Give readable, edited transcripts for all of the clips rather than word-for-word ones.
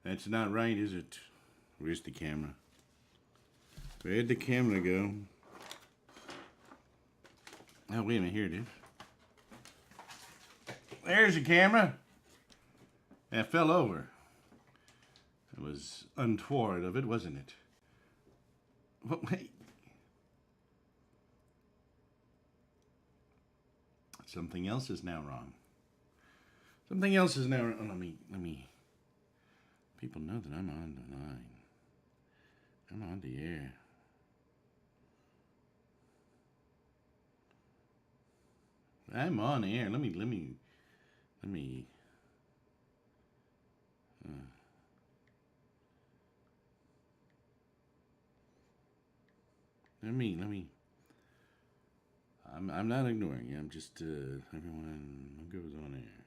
That's not right, is it? Where's the camera? Where'd the camera go? Oh, wait a minute. Here it is. There's the camera. That fell over. It was untoward of it, wasn't it? But wait. Something else is now wrong. Something else is now wrong. Let me. People know that I'm on the line. I'm on the air. I'm on air. Let me. Let me. I'm not ignoring you. I'm just everyone. Mungo's on air.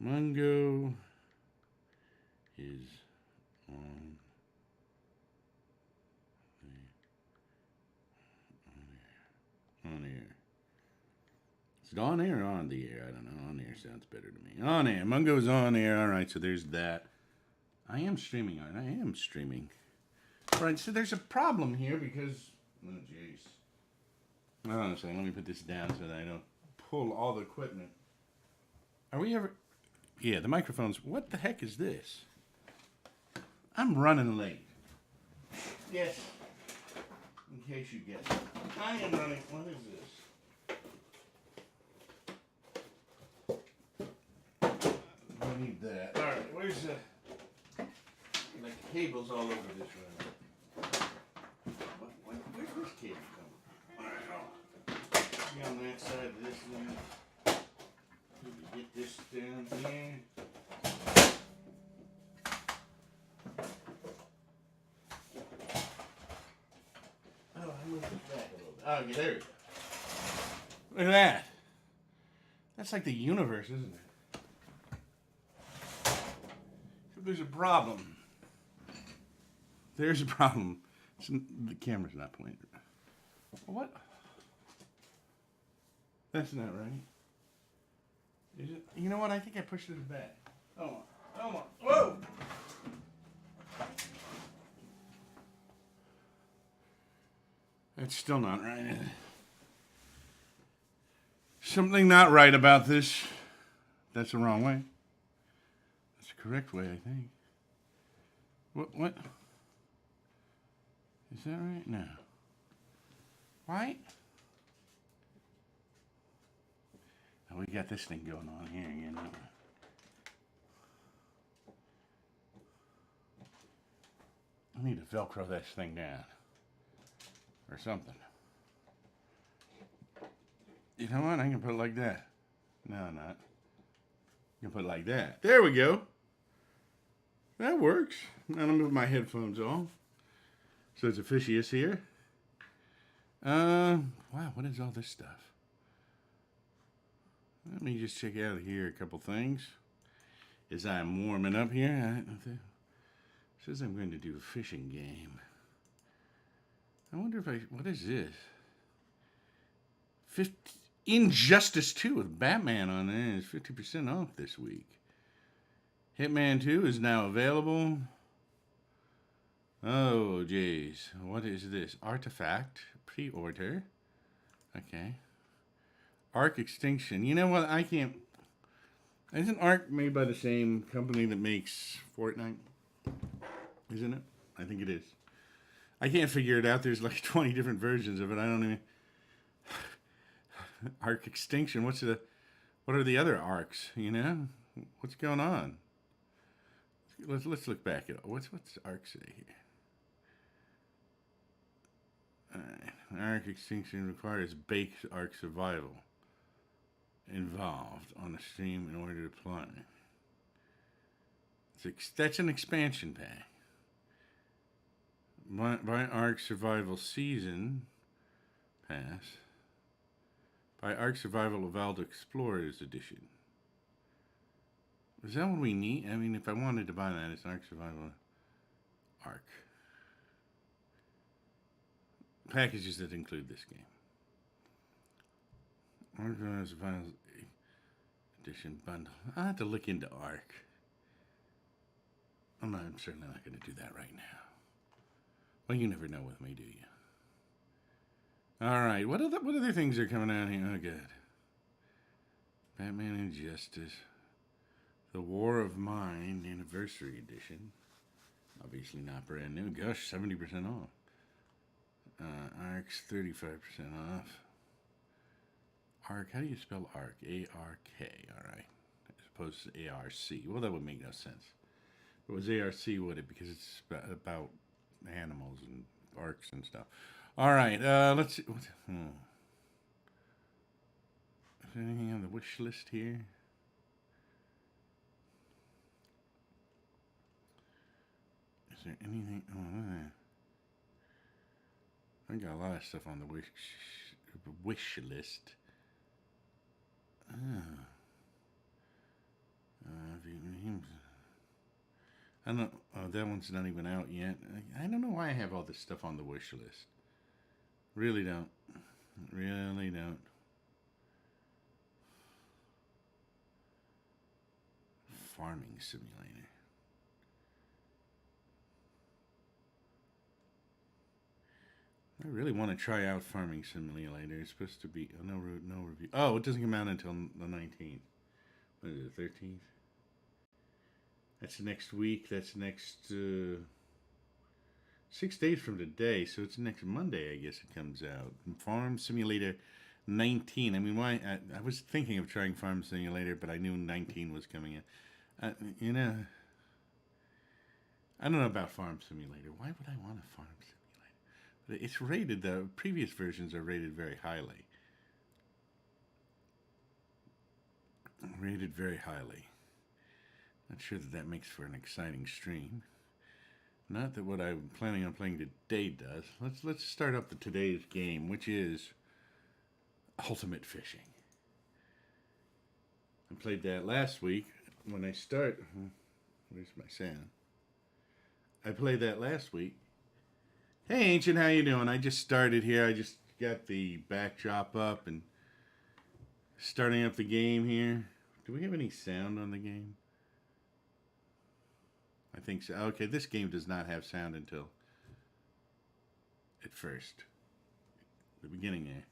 Mungo is on on air. Is it on air or on the air? I don't know. On air sounds better to me. On air. Mungo's on air. All right, so there's that. I am streaming, aren't I? I am streaming. All right, so there's a problem here because... Oh, jeez. Hold on a second. Let me put this down so that I don't pull all the equipment. Are we ever... Yeah, the microphones. What the heck is this? I'm running late. Yes. In case you guessed. I am running... What is this? I need that. All right, where's the... Like cables all over this room. Where's this cable coming? All right, hold on. Be on that side of this one. Get this down here. Oh, I moved it back a little bit. Oh, yeah, there we go. Look at that. That's like the universe, isn't it? There's a problem. There's a problem. The camera's not pointing. What? That's not right. Is it? You know what? I think I pushed it back. Hold on. Hold on. Whoa! That's still not right. Something not right about this. That's the wrong way. That's the correct way, I think. What? Is that right? No. Right? Oh, we got this thing going on here again. I need to Velcro this thing down. Or something. You know what? I can put it like that. No, not. You can put it like that. There we go. That works. Now I'm move my headphones on. So it's Officious here. Wow, what is all this stuff? Let me just check out here a couple things. As I'm warming up here, it says I'm going to do a fishing game. I wonder if what is this? Injustice 2 with Batman on there is 50% off this week. Hitman 2 is now available. Oh, jeez. What is this? Artifact. Pre-order. Okay. Arc Extinction. You know what? I can't... Isn't Arc made by the same company that makes Fortnite? Isn't it? I think it is. I can't figure it out. There's like 20 different versions of it. I don't even... Arc Extinction. What are the other arcs, you know? What's going on? Let's look back at what's Arc say here. Arc Extinction requires baked Arc survival involved on the stream in order to play. That's an expansion pack. By Arc Survival Season Pass. By Arc Survival Evolved Explorers Edition. Is that what we need? I mean, if I wanted to buy that, it's Arc Survival Arc. Packages that include this game. Arc Survival Edition Bundle. I'll have to look into Arc. I'm certainly not going to do that right now. Well, you never know with me, do you? All right, what other things are coming out here? Oh, good. Batman Injustice, The War of Mine Anniversary Edition. Obviously not brand new. Gosh, 70% off. Arc's 35% off. Arc, how do you spell Arc? A-R-K, alright. As opposed to A-R-C. Well, that would make no sense. If it was A-R-C, would it? Because it's about animals and arcs and stuff. Alright, let's see. Is there anything on the wish list here? Is there anything? Oh, I got a lot of stuff on the wish list. I don't know. Oh, that one's not even out yet. I don't know why I have all this stuff on the wish list. Really don't. Really don't. Farming Simulator. I really want to try out Farming Simulator. It's supposed to be no review. Oh, it doesn't come out until the 19th. What is it, 13th? That's next week. That's next 6 days from today. So it's next Monday, I guess it comes out. Farm Simulator 19. I mean, why? I was thinking of trying Farm Simulator, but I knew 19 was coming in. You know, I don't know about Farm Simulator. Why would I want a Farm Simulator? It's rated, the previous versions are rated very highly. Rated very highly. Not sure that makes for an exciting stream. Not that what I'm planning on playing today does. Let's start up today's game, which is Ultimate Fishing. I played that last week. When I start, where's my sound? I played that last week. Hey, Ancient, how you doing? I just started here. I just got the backdrop up and starting up the game here. Do we have any sound on the game? I think so. Okay, this game does not have sound until at first. The beginning there.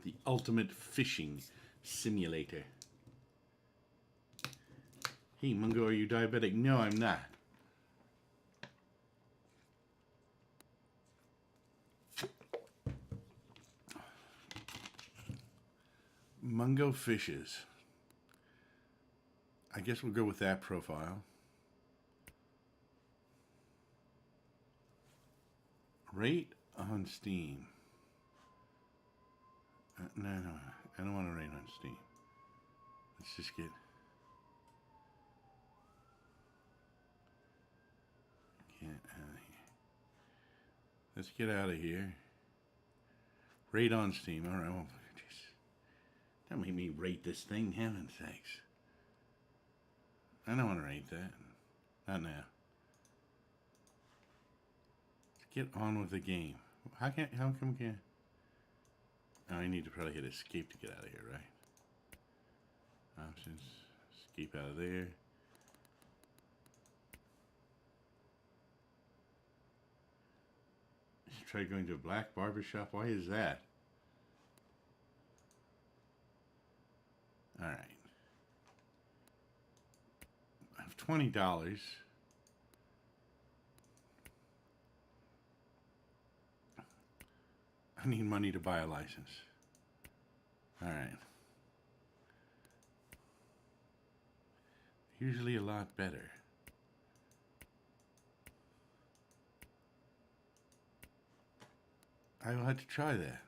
The Ultimate Fishing Simulator. Hey, Mungo, are you diabetic? No, I'm not. Mungo Fishes. I guess we'll go with that profile. Rate on Steam. No, I don't want to rate on Steam. Let's just get out of here. Let's get out of here. Rate on Steam. All right. Well, don't make me rate this thing. Heaven's sakes. I don't want to rate that. Not now. Let's get on with the game. How come we can't? Oh, I need to probably hit escape to get out of here, right? Options. Escape out of there. Try going to a black barbershop. Why is that? All right. I have $20. I need money to buy a license. All right. Usually a lot better. I will have to try that.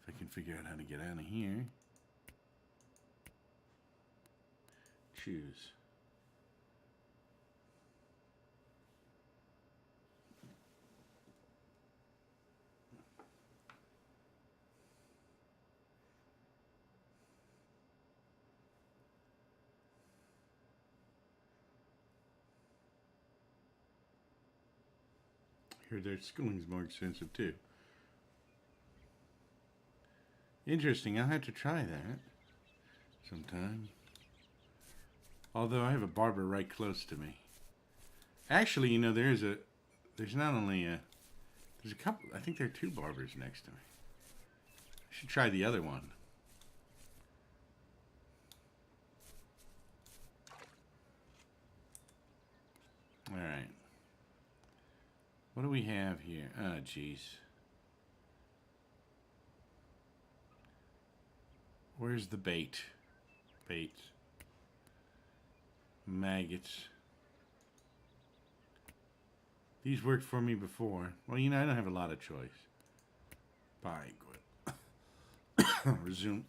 If I can figure out how to get out of here. Choose. Here, their schooling's more expensive too. Interesting. I'll have to try that sometime. Although I have a barber right close to me. Actually, you know, there's not only there's a couple, I think there are two barbers next to me. I should try the other one. All right. What do we have here? Oh, jeez. Where's the bait? Bait. Maggots. These worked for me before. Well, you know, I don't have a lot of choice. Bye, good. Resume.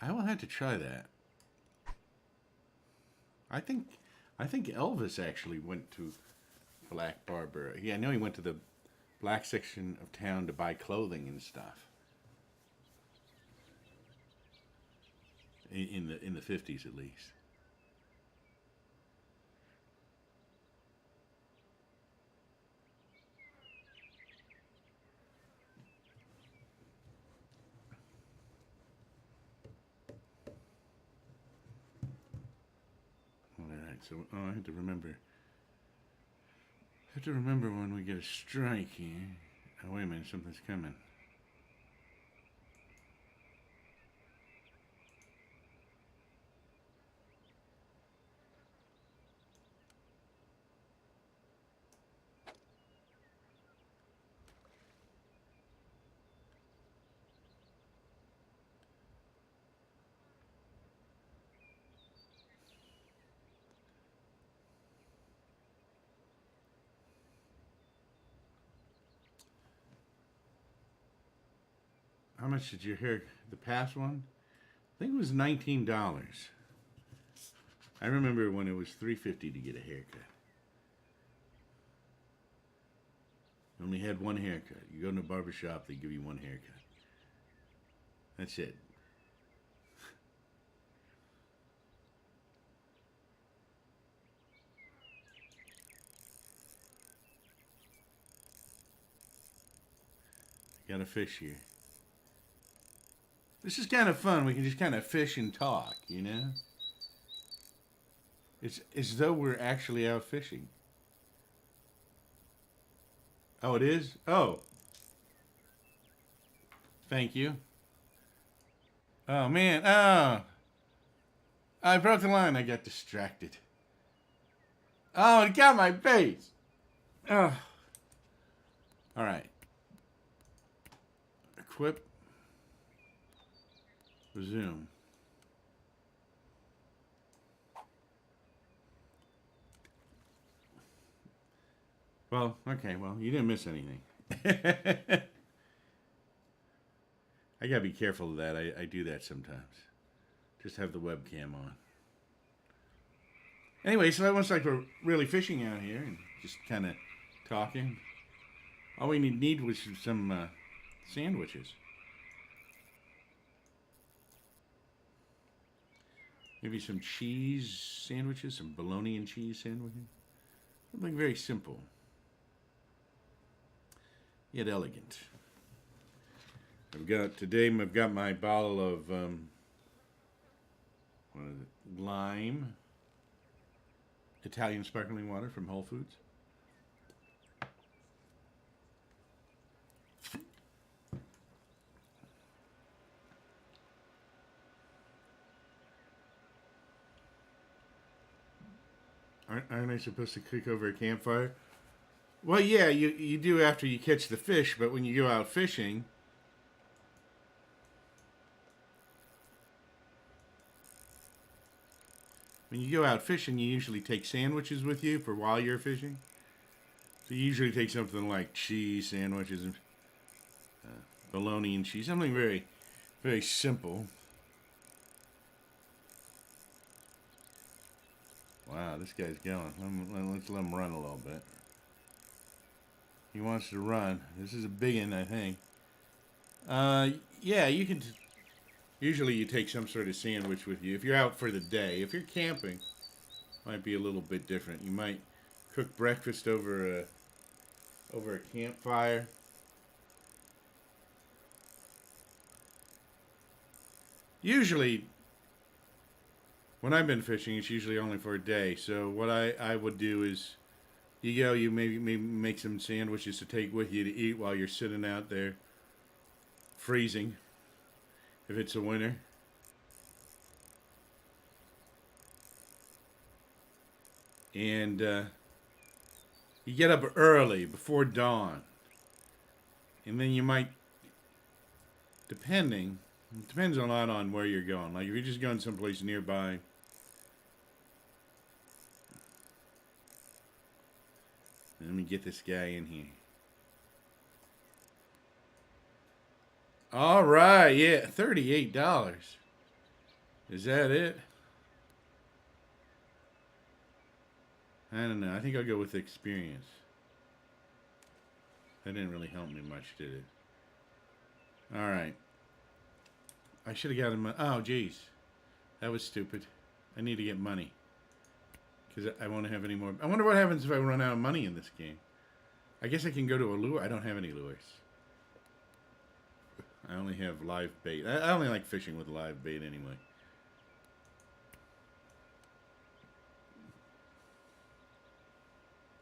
I will have to try that. I think Elvis actually went to Black Barber. Yeah, I know he went to the black section of town to buy clothing and stuff. In the 50s at least. All right, so I have to remember. When we get a strike here. Oh, wait a minute, something's coming. How much did your hair, the past one? I think it was $19. I remember when it was $3.50 to get a haircut. You only had one haircut. You go to a barber shop, they give you one haircut. That's it. Got a fish here. This is kind of fun. We can just kind of fish and talk, you know? It's as though we're actually out fishing. Oh, it is? Oh. Thank you. Oh, man. Oh. I broke the line. I got distracted. Oh, it got my face. Oh. All right. Equip. Resume. Well, okay, well, you didn't miss anything. I gotta be careful of that. I do that sometimes. Just have the webcam on. Anyway, so that looks like we're really fishing out here and just kind of talking. All we need was some sandwiches. Maybe some cheese sandwiches, some bologna and cheese sandwiches. Something very simple, yet elegant. I've got my bottle of what is it? Lime Italian sparkling water from Whole Foods. Aren't I supposed to cook over a campfire? Well, yeah, you do after you catch the fish, but when you go out fishing, you usually take sandwiches with you for while you're fishing. So you usually take something like cheese sandwiches and bologna and cheese, something very, very simple. Wow, this guy's going. Let's let him run a little bit. He wants to run. This is a big one, I think. Yeah, you can. Usually you take some sort of sandwich with you if you're out for the day. If you're camping, might be a little bit different. You might cook breakfast over a campfire. Usually, when I've been fishing, it's usually only for a day. So what I would do is, you maybe make some sandwiches to take with you to eat while you're sitting out there freezing. If it's a winter. And you get up early before dawn. And then you might, it depends a lot on where you're going. Like if you're just going someplace nearby, let me get this guy in here. All right, yeah, $38. Is that it? I don't know. I think I'll go with experience. That didn't really help me much, did it? All right. I should have gotten money. Oh, geez. That was stupid. I need to get money. Because I won't have any more. I wonder what happens if I run out of money in this game. I guess I can go to a lure. I don't have any lures. I only have live bait. I only like fishing with live bait anyway.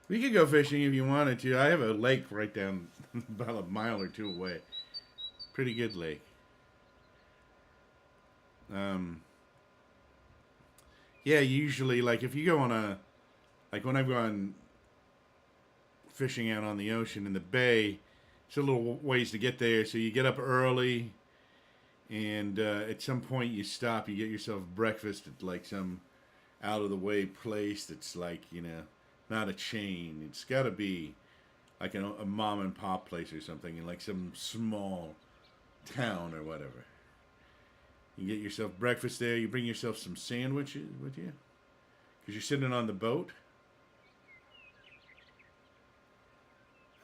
We could go fishing if you wanted to. I have a lake right down about a mile or two away. Pretty good lake. Yeah, usually, like, if you go on like, when I've gone fishing out on the ocean in the bay, it's a little ways to get there, so you get up early, and at some point you stop, you get yourself breakfast at, like, some out-of-the-way place that's, like, not a chain. It's got to be, like, a mom-and-pop place or something, in, like, some small town or whatever. You get yourself breakfast there. You bring yourself some sandwiches with you because you're sitting on the boat.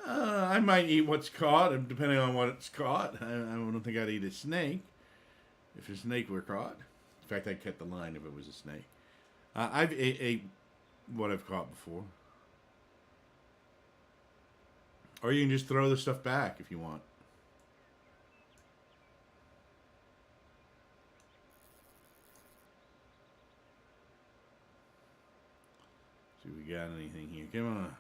I might eat what's caught, depending on what's caught. I don't think I'd eat a snake if a snake were caught. In fact, I'd cut the line if it was a snake. I've ate what I've caught before. Or you can just throw the stuff back if you want. See if we got anything here. Come on.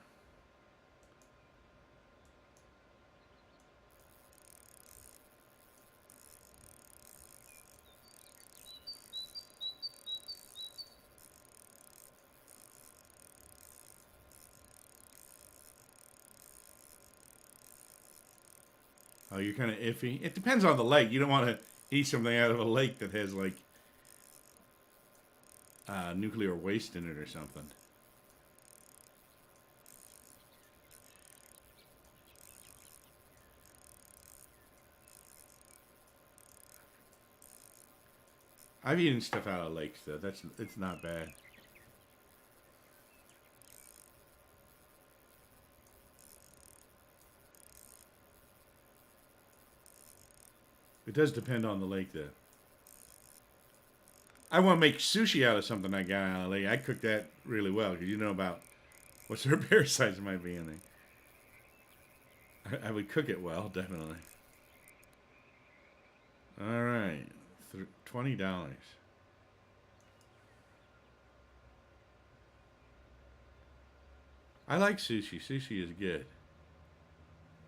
Oh, you're kind of iffy. It depends on the lake. You don't want to eat something out of a lake that has, like, nuclear waste in it or something. I've eaten stuff out of lakes, though. It's not bad. It does depend on the lake, though. I want to make sushi out of something I got out of the lake. I cook that really well because you know about what sort of parasites might be in there. I would cook it well, definitely. All right, $20. I like sushi. Sushi is good.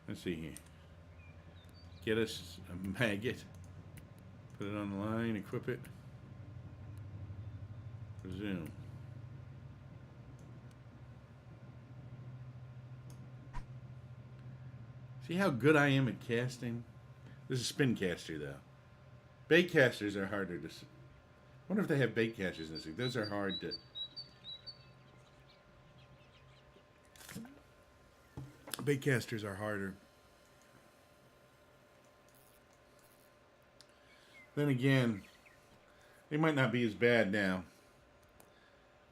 Let's see here. Get us a maggot. Put it on the line. Equip it. Resume. See how good I am at casting? This is a spin caster, though. Bait casters are harder to... I wonder if they have bait casters in this thing. Those are hard to... Bait casters are harder. Then again, they might not be as bad now.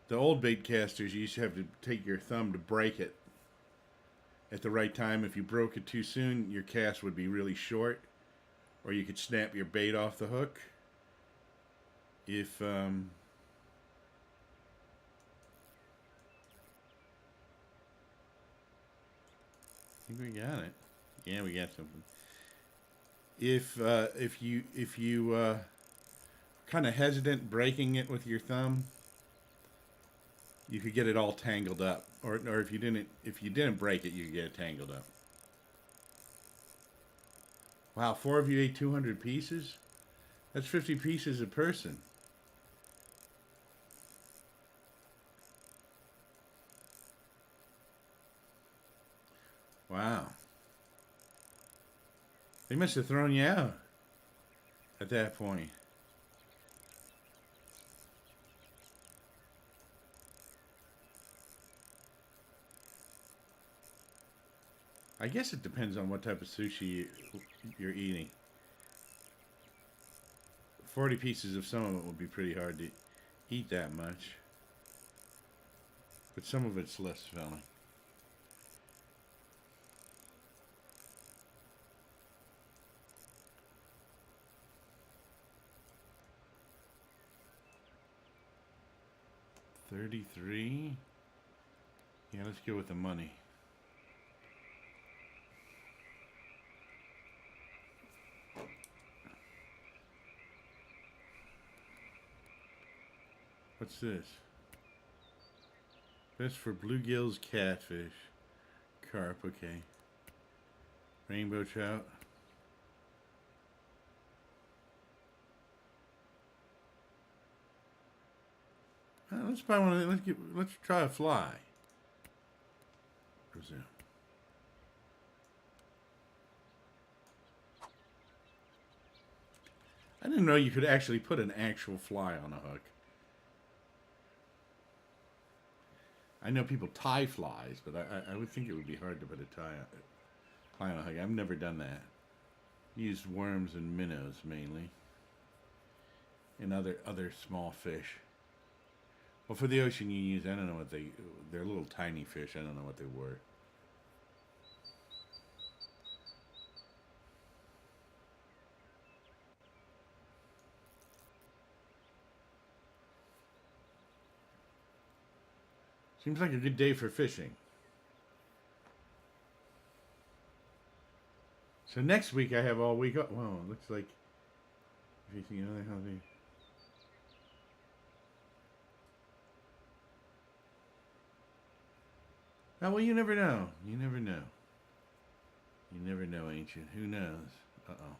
The old bait casters, you used to have to take your thumb to break it at the right time. If you broke it too soon, your cast would be really short, or you could snap your bait off the hook. If I think we got it. Yeah, we got something. If you kind of hesitant breaking it with your thumb, you could get it all tangled up. Or if you didn't break it, you could get it tangled up. Wow, 4 of you ate 200 pieces? That's 50 pieces a person. Wow. They must have thrown you out at that point. I guess it depends on what type of sushi you're eating. 40 pieces of some of it would be pretty hard to eat that much. But some of it's less filling. $33. Yeah, let's go with the money. What's this? Best for bluegills, catfish, carp. Okay. Rainbow trout. Let's buy one of them. Let's try a fly. Brazil. I didn't know you could actually put an actual fly on a hook. I know people tie flies, but I would think it would be hard to put a fly on a hook. I've never done that. Used worms and minnows mainly, and other small fish. Well, for the ocean you use, I don't know what they're little tiny fish. I don't know what they were. Seems like a good day for fishing. So next week I have all week off. Wow, it looks like anything other how they. Oh, well, you never know. You never know. You never know, Ancient. Who knows? Uh-oh.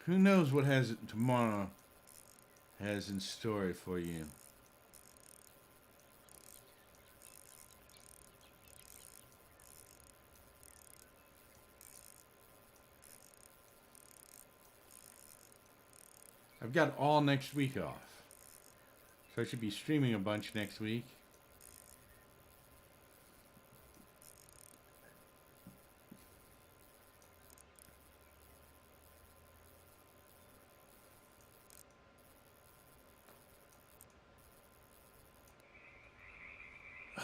Who knows what tomorrow has in store for you? I've got all next week off. So I should be streaming a bunch next week.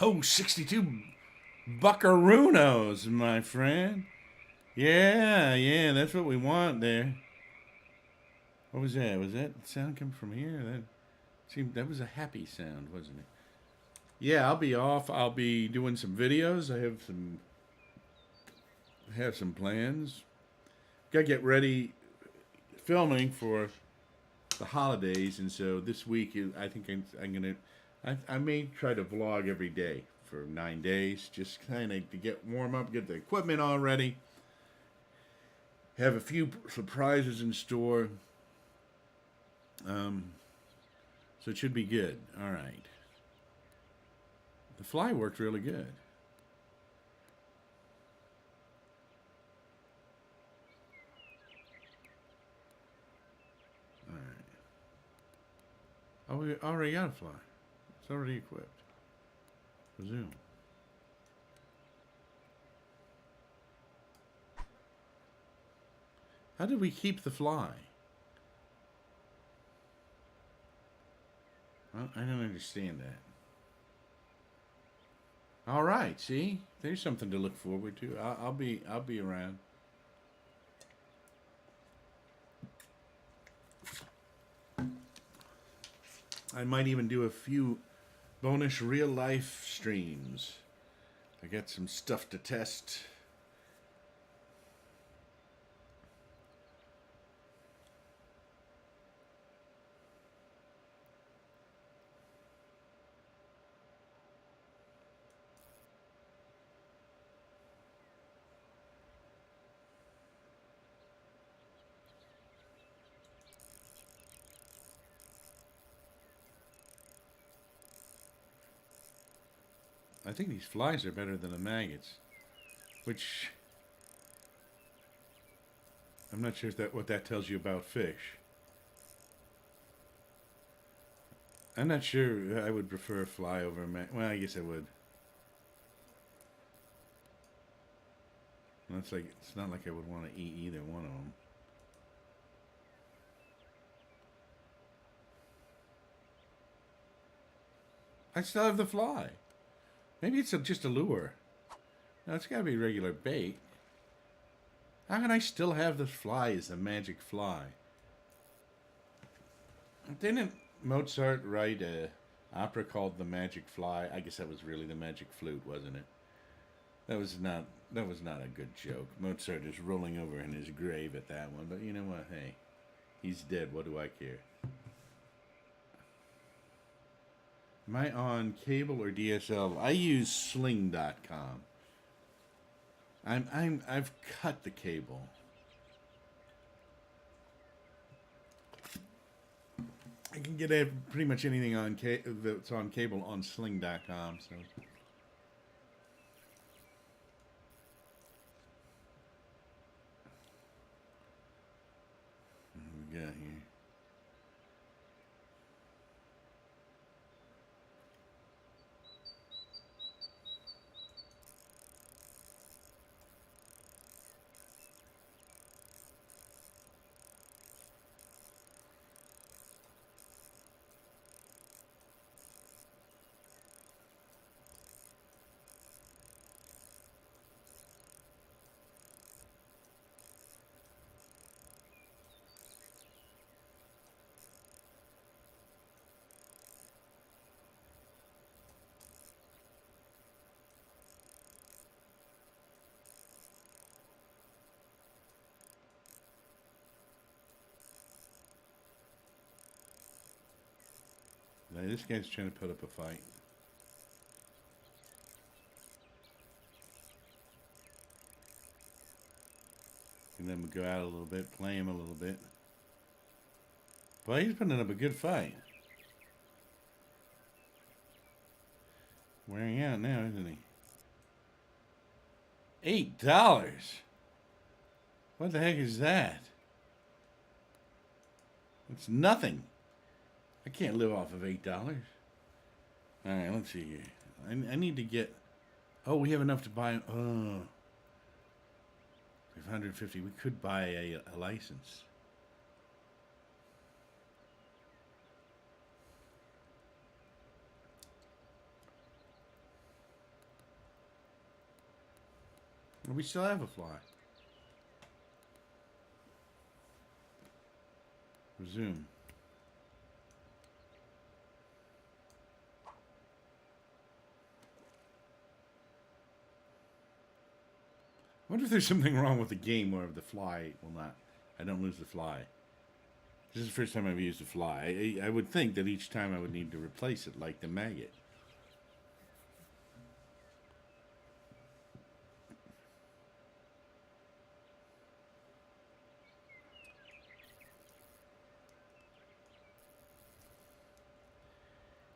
Oh, 62 buckaroos, my friend. Yeah, that's what we want there. What was that? Was that sound coming from here? That was a happy sound, wasn't it? Yeah, I'll be off. I'll be doing some videos. I have some plans. Got to get ready filming for the holidays, and so this week I think I'm gonna. I may try to vlog every day for 9 days, just kind of to get warm up, get the equipment all ready. Have a few surprises in store. So it should be good. All right. The fly worked really good. All right. Oh, we already got a fly. It's already equipped. Resume. How did we keep the fly? I don't understand that. All right, see, there's something to look forward to. I'll be around. I might even do a few bonus real life streams. I got some stuff to test. I think these flies are better than the maggots, which I'm not sure if what that tells you about fish. I'm not sure I would prefer a fly over a maggot. Well, I guess I would. That's like, it's not like I would want to eat either one of them. I still have the fly. Maybe it's just a lure. No, it's got to be regular bait. How can I still have the fly as a magic fly? Didn't Mozart write an opera called The Magic Fly? I guess that was really the magic flute, wasn't it? That was not a good joke. Mozart is rolling over in his grave at that one, but you know what? Hey, he's dead. What do I care? Am I on cable or DSL? I use Sling.com. I've cut the cable. I can get pretty much anything on that's on cable on Sling.com. So. What do we got here? This guy's trying to put up a fight. And then we go out a little bit, play him a little bit. But he's putting up a good fight. Wearing out now, isn't he? $8? What the heck is that? It's nothing. I can't live off of $8. All right, let's see here. I need to get. Oh, we have enough to buy. Oh, 550. We could buy a license. We still have a fly. Resume. I wonder if there's something wrong with the game where the fly will not. I don't lose the fly. This is the first time I've used a fly. I would think that each time I would need to replace it like the maggot.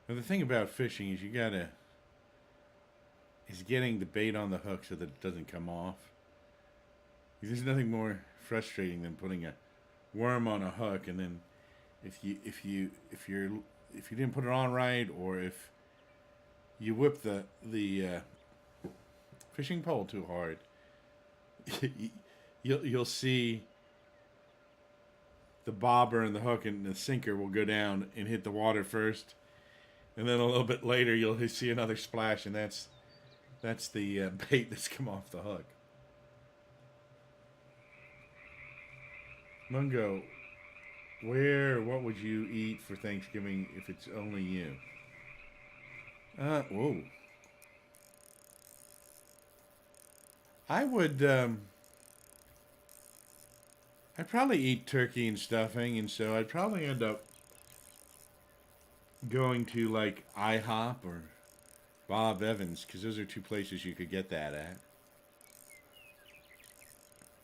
Now the thing about fishing is is getting the bait on the hook so that it doesn't come off. There's nothing more frustrating than putting a worm on a hook, and then if you didn't put it on right, or if you whip the fishing pole too hard, you'll see the bobber and the hook and the sinker will go down and hit the water first, and then a little bit later you'll see another splash, and that's the bait that's come off the hook. Mungo, What would you eat for Thanksgiving if it's only you? Whoa. I would, I'd probably eat turkey and stuffing, and so I'd probably end up going to like IHOP or Bob Evans, because those are two places you could get that at.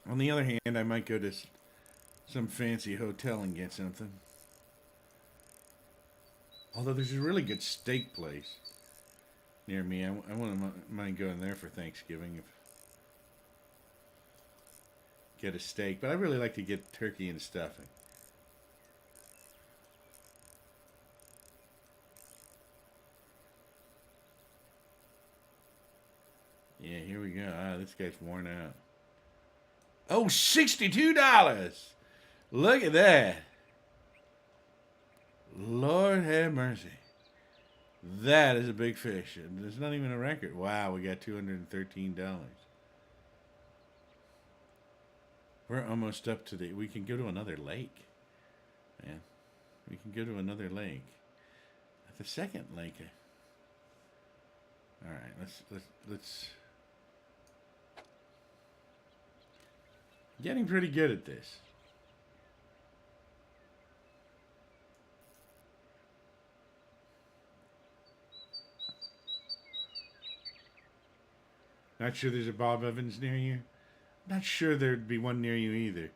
On the other hand, I might go to some fancy hotel and get something. Although there's a really good steak place near me. I wouldn't mind going there for Thanksgiving. If get a steak, but I really like to get turkey and stuffing. Yeah, here we go. Ah, this guy's worn out. Oh, $62. Look at that. Lord have mercy. That is a big fish. There's not even a record. Wow, we got $213. We're almost up to the. We can go to another lake. Yeah, we can go to another lake. The second lake. All right, let's. Getting pretty good at this. Not sure there's a Bob Evans near you. Not sure there'd be one near you either.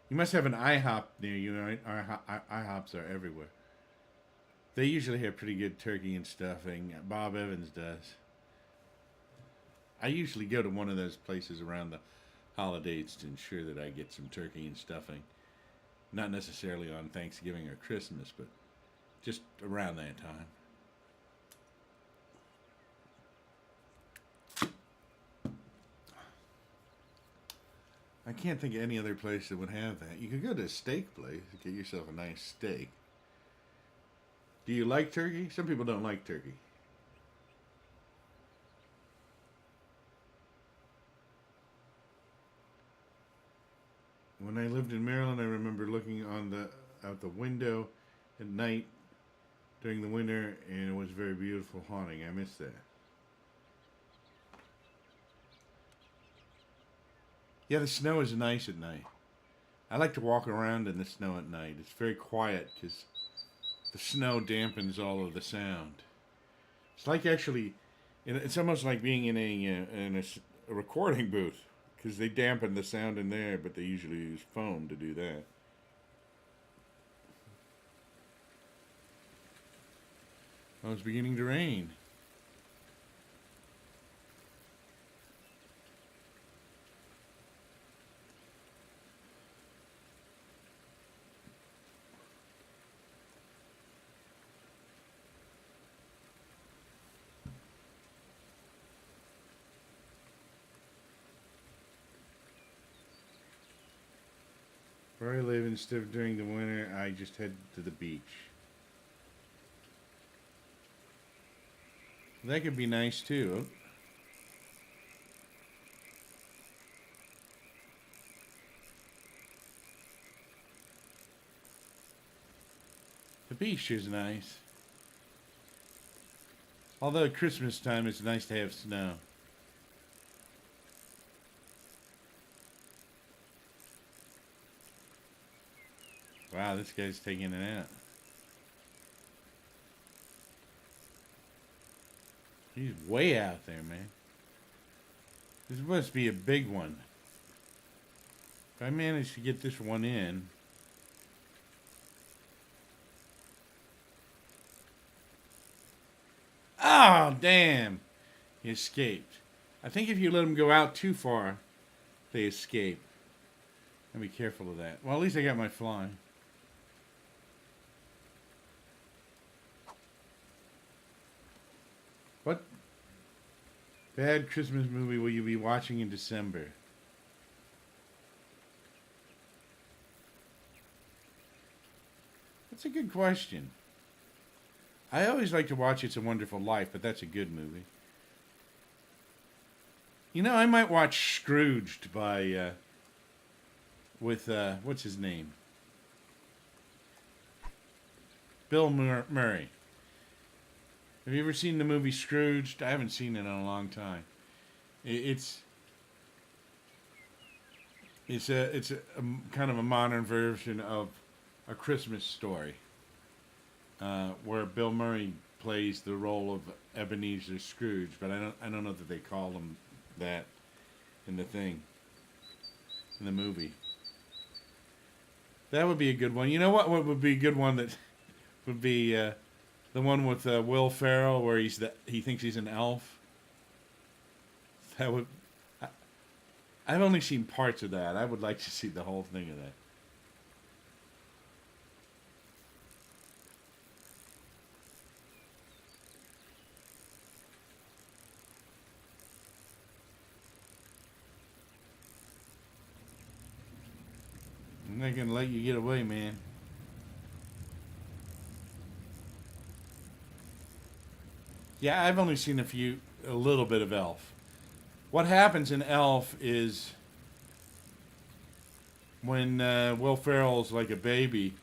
You must have an IHOP near you. Right? IHOPs are everywhere. They usually have pretty good turkey and stuffing. Bob Evans does. I usually go to one of those places around the holidays to ensure that I get some turkey and stuffing. Not necessarily on Thanksgiving or Christmas, but just around that time. I can't think of any other place that would have that. You could go to a steak place and get yourself a nice steak. Do you like turkey? Some people don't like turkey. When I lived in Maryland, I remember looking out the window at night during the winter, and it was very beautiful haunting. I miss that. Yeah, the snow is nice at night. I like to walk around in the snow at night. It's very quiet because the snow dampens all of the sound. It's like actually, it's almost like being in a recording booth because they dampen the sound in there, but they usually use foam to do that. Oh, it's beginning to rain. Where I live, instead of during the winter, I just head to the beach. That could be nice too. The beach is nice. Although at Christmas time, it's nice to have snow. Wow, this guy's taking it out. He's way out there, man. This must be a big one. If I manage to get this one in. Oh, damn. He escaped. I think if you let him go out too far, they escape. I'll be careful of that. Well, at least I got my fly. What bad Christmas movie will you be watching in December? That's a good question. I always like to watch It's a Wonderful Life, but that's a good movie. You know, I might watch Scrooged by with what's his name? Bill Murray. Have you ever seen the movie Scrooged? I haven't seen it in a long time. It's a kind of a modern version of A Christmas Story, where Bill Murray plays the role of Ebenezer Scrooge, but I don't know that they call him that in the movie. That would be a good one. You know what would be a good one that would be the one with Will Ferrell where he thinks he's an elf. That would. I've only seen parts of that. I would like to see the whole thing of that. I'm not gonna let you get away, man. Yeah, I've only seen a little bit of Elf. What happens in Elf is when Will Ferrell's like a baby,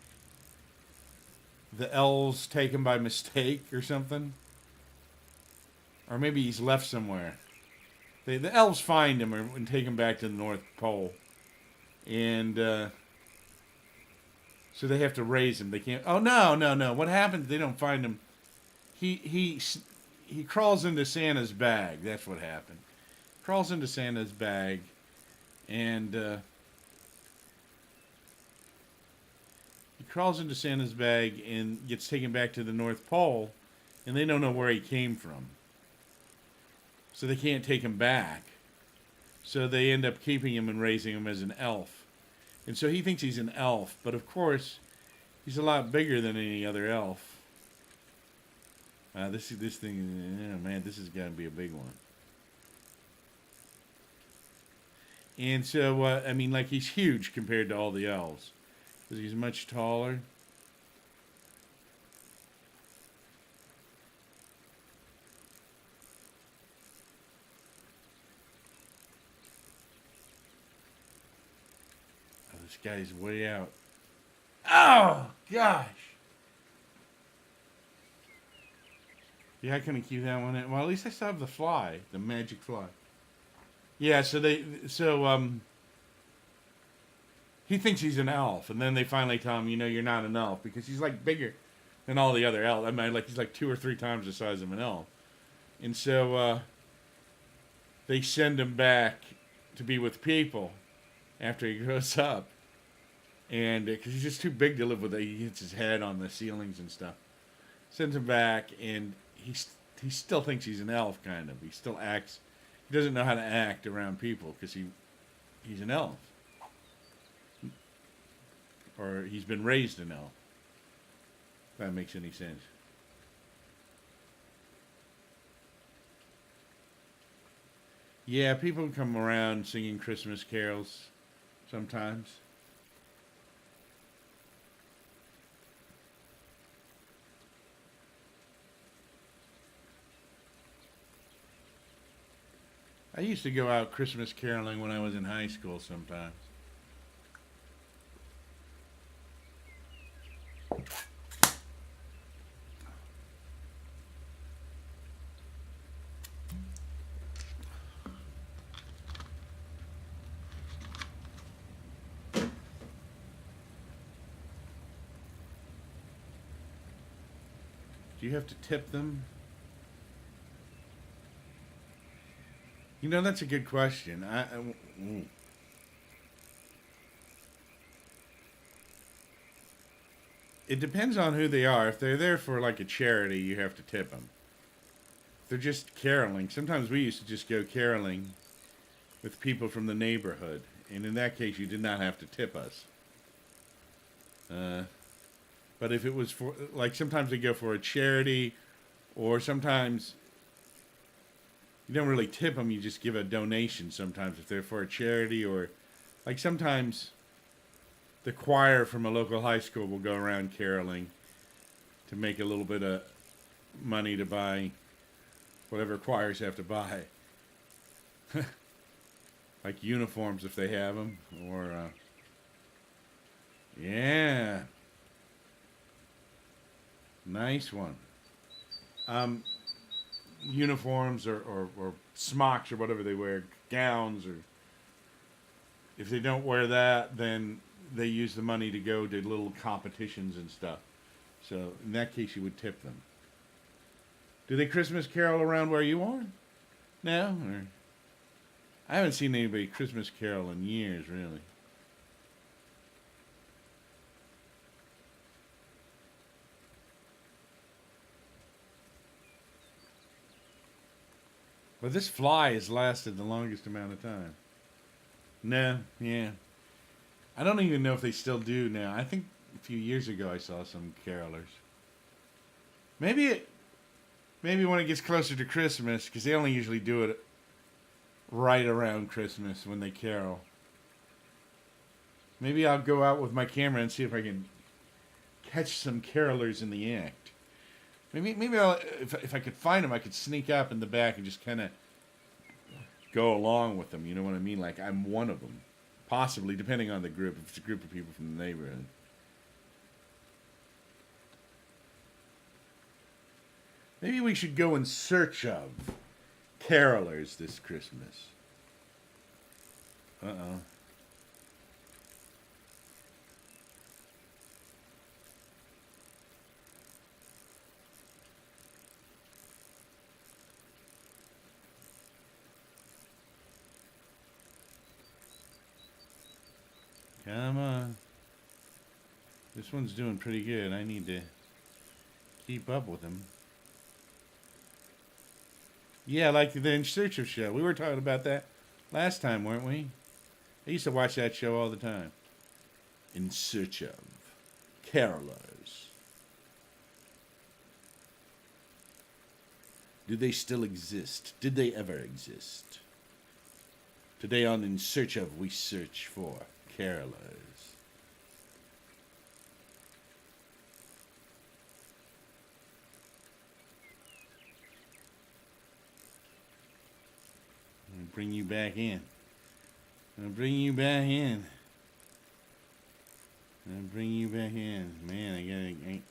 the elves take him by mistake or something, or maybe he's left somewhere. The elves find him and take him back to the North Pole, and so they have to raise him. They can't. Oh no, no, no! What happens? They don't find him. He crawls into Santa's bag. That's what happened. Crawls into Santa's bag, and he crawls into Santa's bag and gets taken back to the North Pole, and they don't know where he came from. So they can't take him back. So they end up keeping him and raising him as an elf. And so he thinks he's an elf, but of course, he's a lot bigger than any other elf. This thing, oh man, this is going to be a big one. And so, I mean, like, he's huge compared to all the elves. Because he's much taller. Oh, this guy's way out. Oh, gosh. Yeah, I couldn't keep that one in. Well, at least I still have the fly, the magic fly. Yeah, so he thinks he's an elf, and then they finally tell him, you're not an elf, because he's like bigger than all the other elves. I mean, like he's like 2 or 3 times the size of an elf, and so they send him back to be with people after he grows up, and because he's just too big to live with, he hits his head on the ceilings and stuff. Sends him back, and he still thinks he's an elf, kind of. He still acts. He doesn't know how to act around people because he's an elf. Or he's been raised an elf. If that makes any sense. Yeah, people come around singing Christmas carols sometimes. I used to go out Christmas caroling when I was in high school sometimes. Do you have to tip them? That's a good question. It depends on who they are. If they're there for like a charity, you have to tip them. If they're just caroling. Sometimes we used to just go caroling with people from the neighborhood, and in that case, you did not have to tip us. But if it was for, like, sometimes they go for a charity, or sometimes you don't really tip them, you just give a donation sometimes if they're for a charity, or like sometimes the choir from a local high school will go around caroling to make a little bit of money to buy whatever choirs have to buy. Like uniforms if they have them, or yeah. Nice one. Uniforms or smocks or whatever they wear, gowns, or if they don't wear that, then they use the money to go to little competitions and stuff. So in that case, you would tip them. Do they Christmas carol around where you are? No? Or I haven't seen anybody Christmas carol in years, really. But this fly has lasted the longest amount of time. No, yeah. I don't even know if they still do now. I think a few years ago I saw some carolers. Maybe maybe when it gets closer to Christmas, because they only usually do it right around Christmas when they carol. Maybe I'll go out with my camera and see if I can catch some carolers in the act. Maybe if I could find them, I could sneak up in the back and just kind of go along with them. You know what I mean? Like I'm one of them, possibly depending on the group. If it's a group of people from the neighborhood. Maybe we should go in search of carolers this Christmas. Uh-oh. Come on. This one's doing pretty good. I need to keep up with him. Yeah, like the In Search of show. We were talking about that last time, weren't we? I used to watch that show all the time. In Search of Carolers. Do they still exist? Did they ever exist? Today on In Search of, we search for carolers. I'm gonna bring you back in. I'm gonna bring you back in. I'm gonna bring you back in. Man,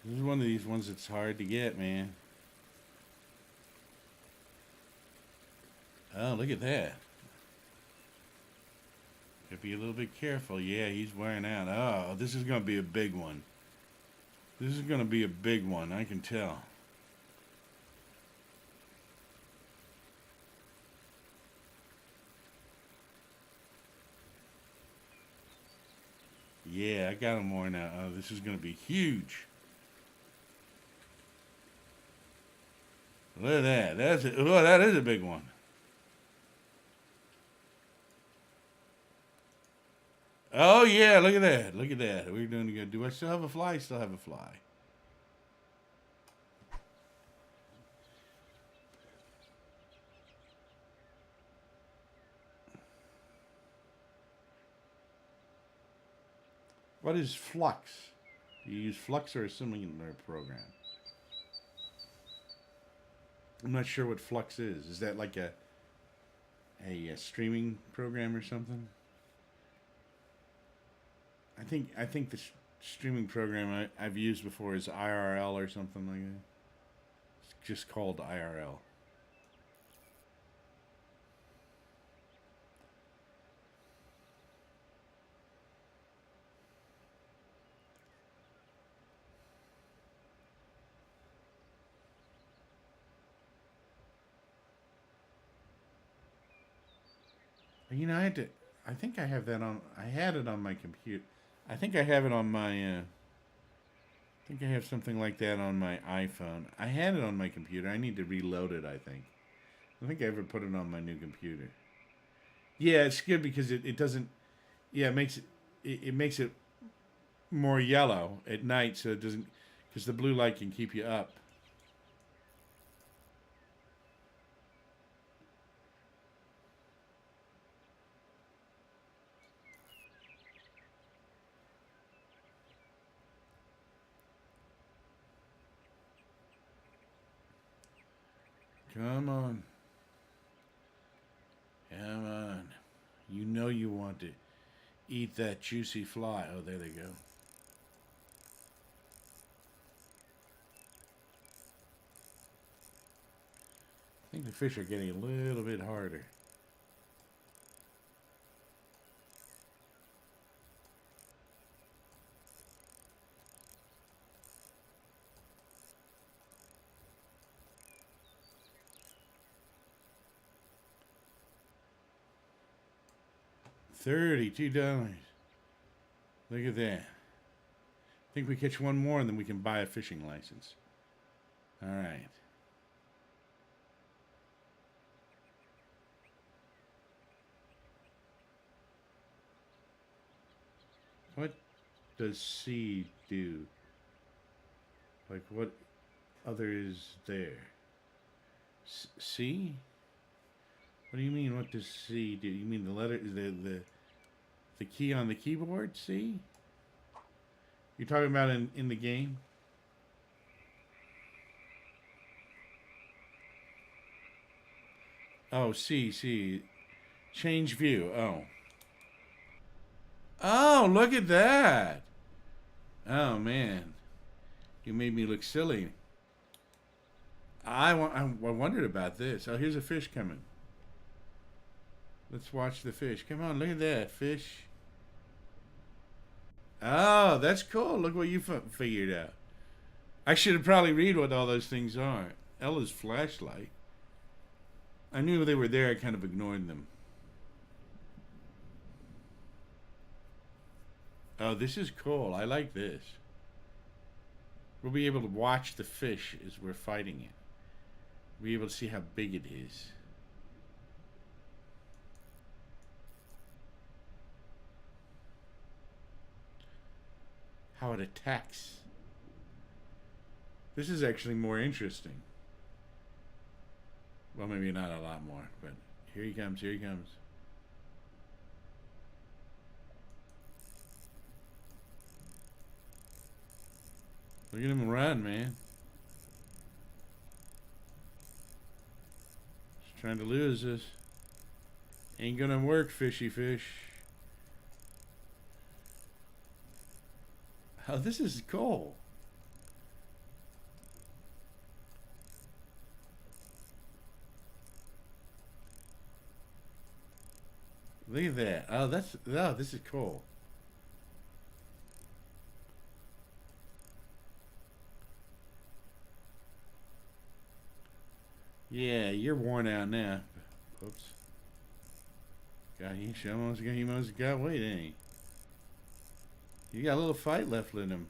this is one of these ones that's hard to get, man. Oh, look at that. Gotta be a little bit careful. Yeah, he's wearing out. Oh, this is gonna be a big one. This is gonna be a big one, I can tell. Yeah, I got him worn out. Oh, this is gonna be huge. Look at that. That is a big one. Oh yeah, look at that. Look at that. We're doing good. Do I still have a fly? I still have a fly. What is Flux? Do you use Flux or a similar program? I'm not sure what Flux is. Is that like a streaming program or something? I think the streaming program I've used before is IRL or something like that. It's just called IRL. You know, I had to. I think I have that on. I had it on my computer. I think I have it on my. I think I have something like that on my iPhone. I had it on my computer. I need to reload it. I think. I think I ever put it on my new computer. Yeah, it's good because it doesn't. Yeah, it makes it more yellow at night, so it doesn't. Because the blue light can keep you up. Come on. Come on. You know you want to eat that juicy fly. Oh, there they go. think the fish are getting a little bit harder. $32. Look at that. I think we catch one more and then we can buy a fishing license. All right. What does C do? Like, what other is there? C? What do you mean, what does C do? You mean the letter, the key on the keyboard, C? You're talking about in the game? Oh, C. Change view, oh. Oh, look at that! Oh, man. You made me look silly. I wondered about this. Oh, here's a fish coming. Let's watch the fish. Come on, look at that fish. Oh, that's cool. Look what you figured out. I should have probably read what all those things are. Ella's flashlight. I knew they were there. I kind of ignored them. Oh, this is cool. I like this. We'll be able to watch the fish as we're fighting it. We'll be able to see how big it is. How it attacks. This is actually more interesting. Well, maybe not a lot more, but here he comes, here he comes. Look at him run, man. He's trying to lose us. Ain't gonna work, fishy fish. Oh, this is cool. Look at that. Oh, this is cool. Yeah, you're worn out now. Oops. God, he almost got weight, ain't he? You got a little fight left in him.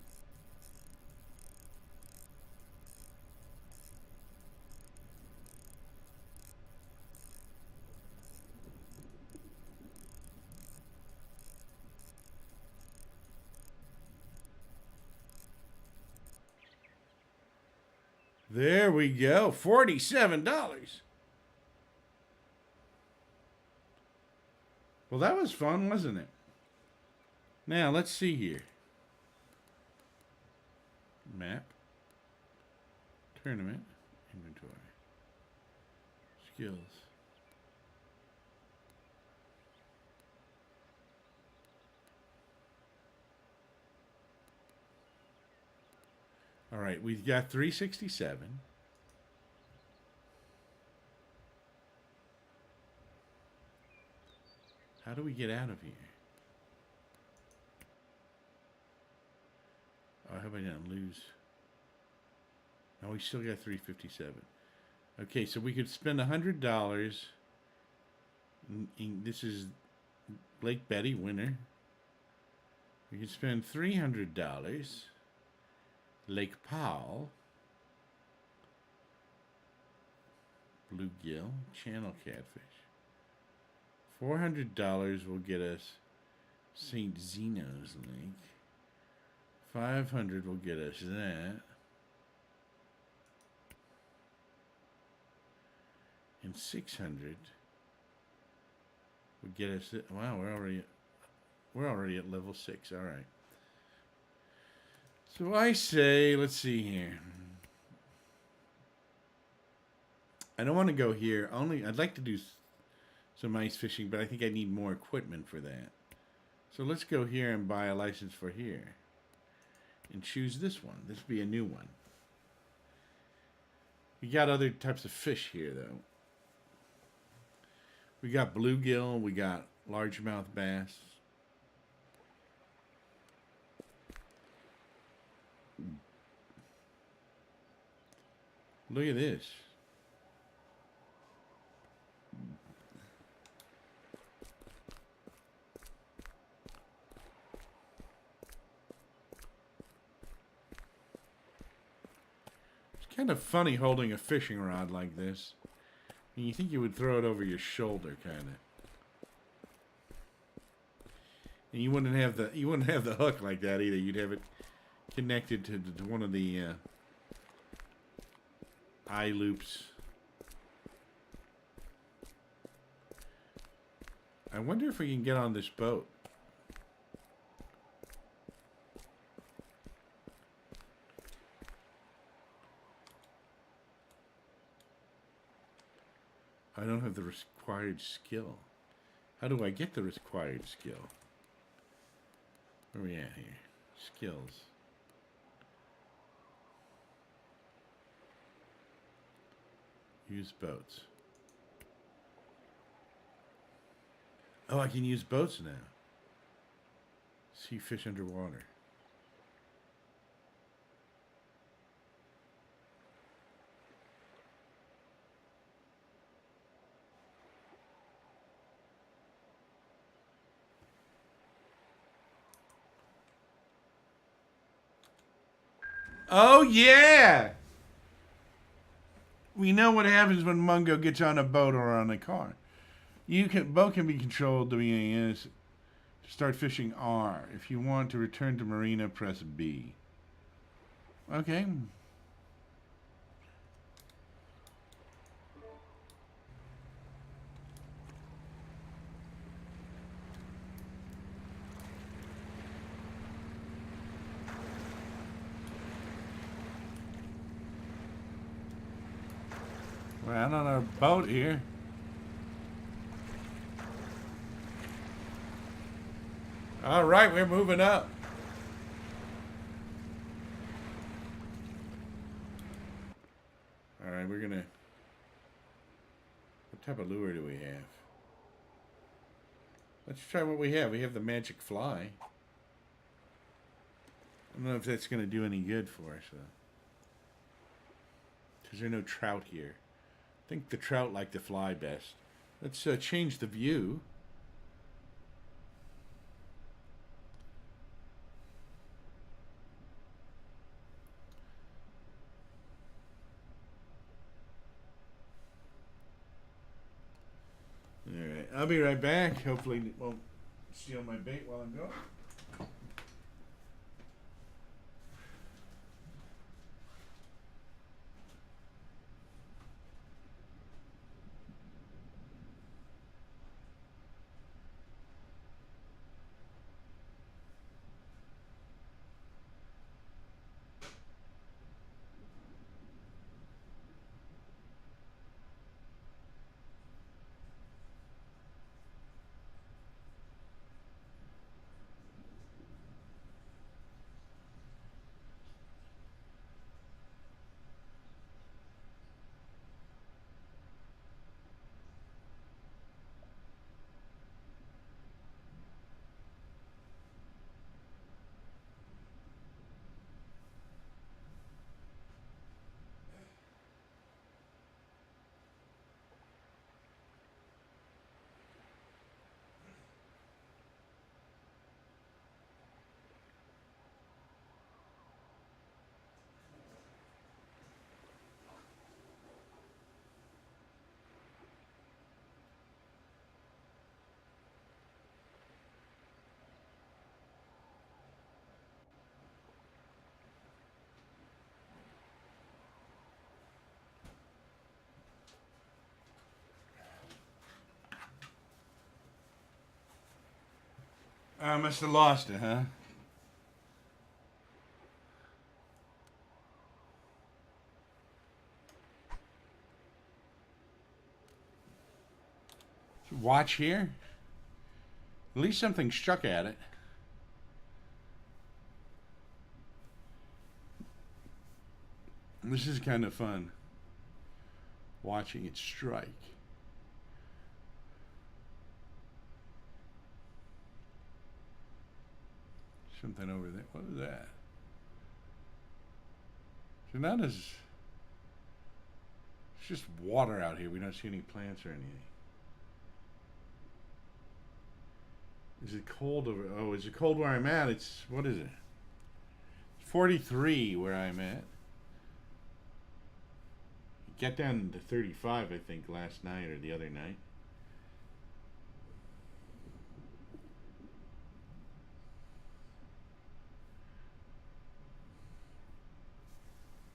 There we go. $47. Well, that was fun, wasn't it? Now, let's see here. Map. Tournament. Inventory. Skills. All right, we've got 367. How do we get out of here? Oh, how about I don't lose? No, we still got 357. Okay, so we could spend $100. This is Lake Betty, winner. We could spend $300. Lake Powell. Bluegill. Channel catfish. $400 will get us St. Zeno's Lake. $500 will get us that. And $600 would get us that. Wow, we're already at level 6. All right. So I say, let's see here. I don't want to go here. I'd like to do some ice fishing, but I think I need more equipment for that. So let's go here and buy a license for here. And choose this one. This would be a new one. We got other types of fish here, though. We got bluegill. We got largemouth bass. Look at this. It's kind of funny holding a fishing rod like this. And you think you would throw it over your shoulder, kind of. And you wouldn't have the hook like that either. You'd have it connected to one of the eye loops. I wonder if we can get on this boat. I don't have the required skill. How do I get the required skill? Where are we at here? Skills. Use boats. Oh, I can use boats now. See fish underwater. Oh, yeah! We know what happens when Mungo gets on a boat or on a car. Boat can be controlled to start fishing R. If you want to return to marina, press B. Okay. We're out on our boat here. All right, we're moving up. All right, we're gonna... What type of lure do we have? Let's try what we have. We have the magic fly. I don't know if that's gonna do any good for us, though. Because there are no trout here. I think the trout like the fly best. Let's change the view. Alright, I'll be right back. Hopefully it won't steal my bait while I'm gone. I must have lost it, huh? Watch here. At least something struck at it. This is kind of fun. Watching it strike. Something over there. What is that? So not as... It's just water out here. We don't see any plants or anything. Is it cold over... Oh, is it cold where I'm at? It's... What is it? 43 where I'm at. Get down to 35, I think, last night or the other night.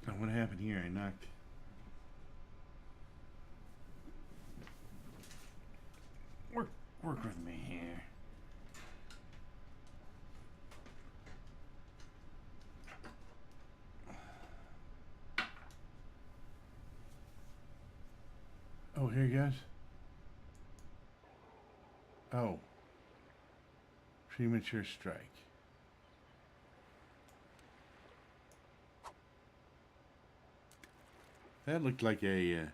Oh, what happened here? I knocked... Work with me here. Oh, here he goes. Oh. Premature strike. That looked like a,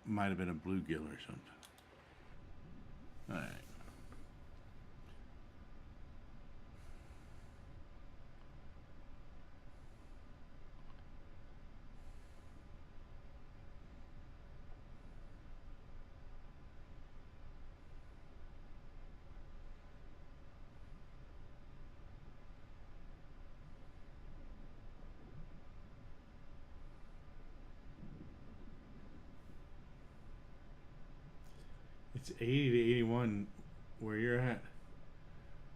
might have been a bluegill or something. All right. It's 80 to 81 where you're at.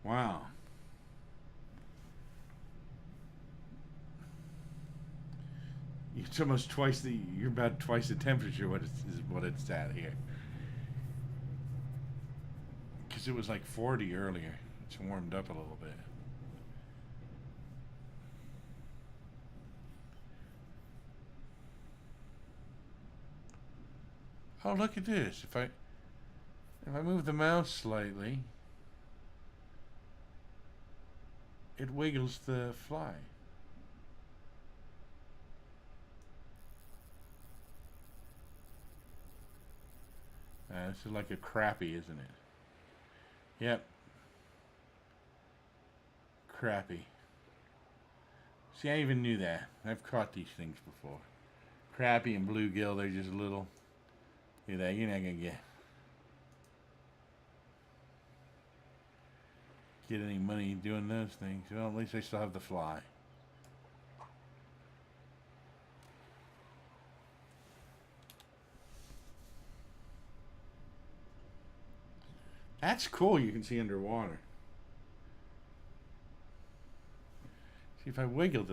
Wow. It's almost twice the... You're about twice the temperature is what it's at here. Because it was like 40 earlier. It's warmed up a little bit. Oh, look at this. If I move the mouse slightly, it wiggles the fly. This is like a crappie, isn't it? Yep. Crappie. See, I even knew that. I've caught these things before. Crappie and bluegill, they're just little. Look at that, you're not gonna get any money doing those things. Well, at least I still have the fly. That's cool, you can see underwater. See, if I wiggle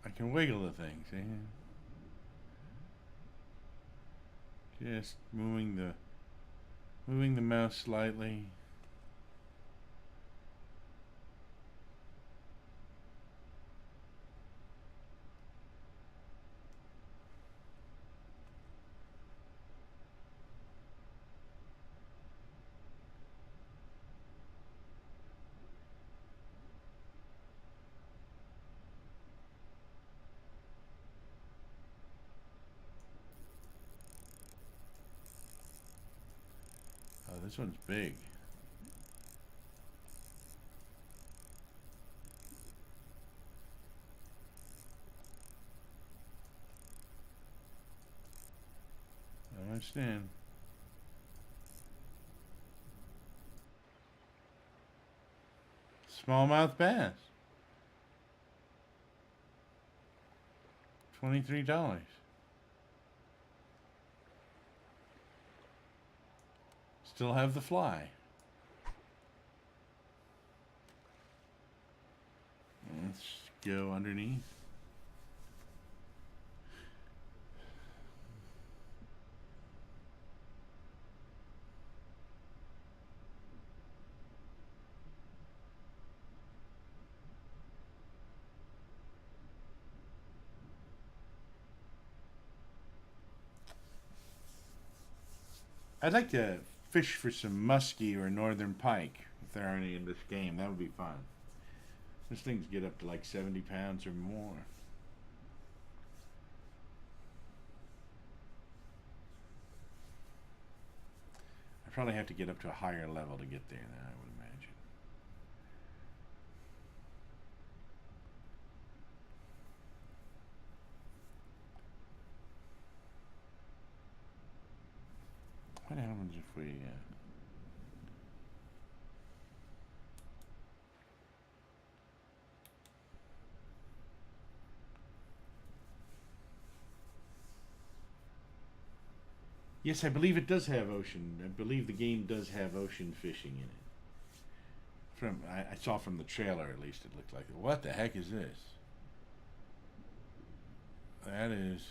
I can wiggle the thing, see? Just moving the mouse slightly. Oh, this one's big. I understand. Smallmouth bass. $23. Still have the fly. Let's go underneath. I'd like to fish for some muskie or northern pike, if there are any in this game. That would be fun. Those things get up to like 70 pounds or more. I probably have to get up to a higher level to get there than I would imagine. Yes, I believe it does have ocean. I believe the game does have ocean fishing in it. I saw from the trailer, at least, it looked like it. What the heck is this? That is...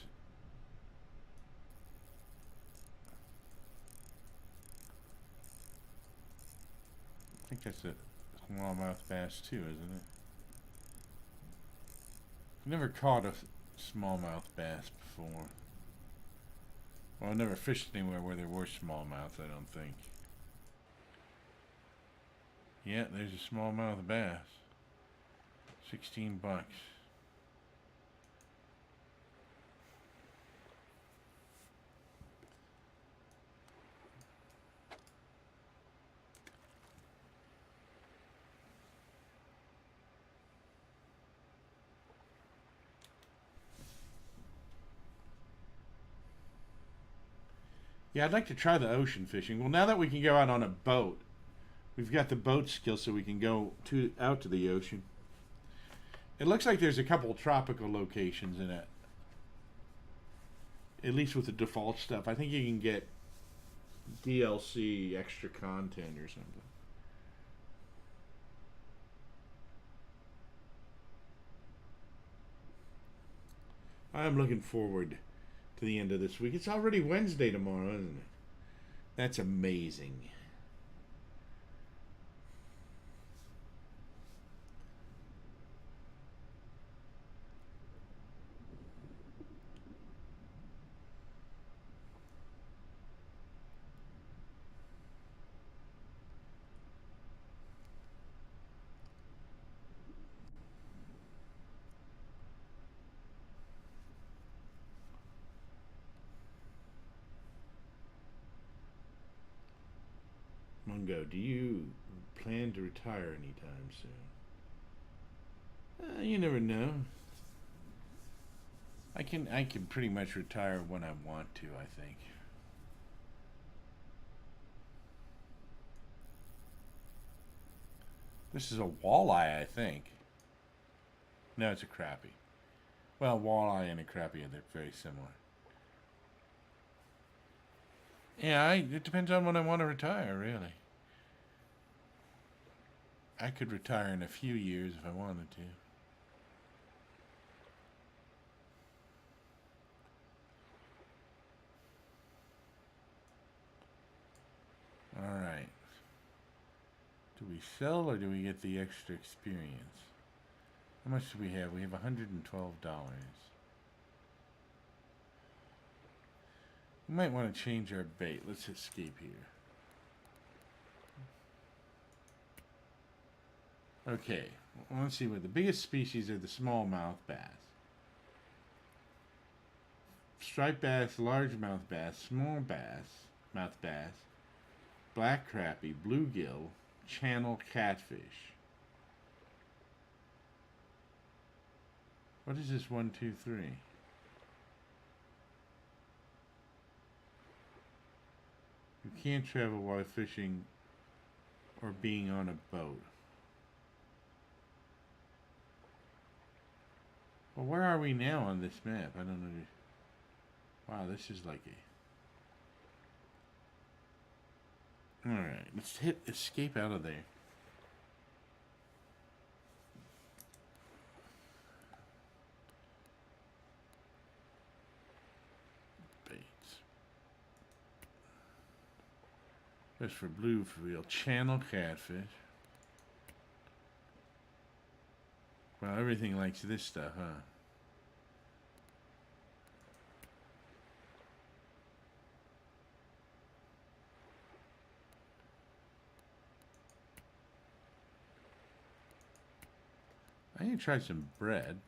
I think that's a smallmouth bass too, isn't it? I've never caught a smallmouth bass before. Well, I never fished anywhere where there were smallmouth, I don't think. Yeah, there's a smallmouth bass. 16 bucks. Yeah, I'd like to try the ocean fishing. Well, now that we can go out on a boat, we've got the boat skill, so we can go out to the ocean. It looks like there's a couple tropical locations in it. At least with the default stuff. I think you can get DLC extra content or something. I'm looking forward to the end of this week. It's already Wednesday tomorrow, isn't it? That's amazing. Mungo, do you plan to retire anytime soon? You never know. I can pretty much retire when I want to, I think. This is a walleye, I think. No, it's a crappie. Well, walleye and a crappie, they're very similar. Yeah, it depends on when I want to retire, really. I could retire in a few years if I wanted to. Alright. Do we sell or do we get the extra experience? How much do we have? We have $112. We might want to change our bait. Let's escape here. Okay, well, let's see what the biggest species are. The smallmouth bass, striped bass, largemouth bass, small bass, mouth bass, black crappie, bluegill, channel catfish. What is this 1, 2, 3? You can't travel while fishing or being on a boat. Well, where are we now on this map? I don't know. Wow, this is like a... Alright, let's hit escape out of there. Baits. Just for bluegill, channel catfish. Well, everything likes this stuff, huh? I need to try some bread.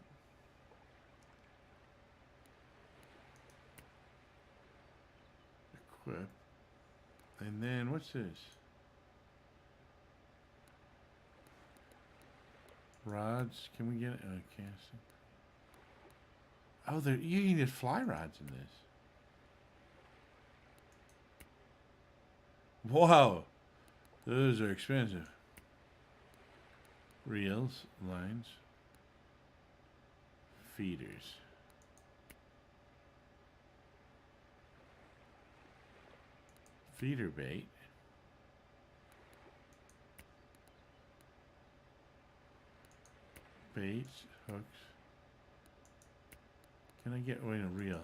Equip. And then, what's this? Rods. Can we get casting? Oh, you can get fly rods in this. Whoa. Those are expensive. Reels, lines, feeders. Feeder bait. Baits, hooks. Can I get away to reels?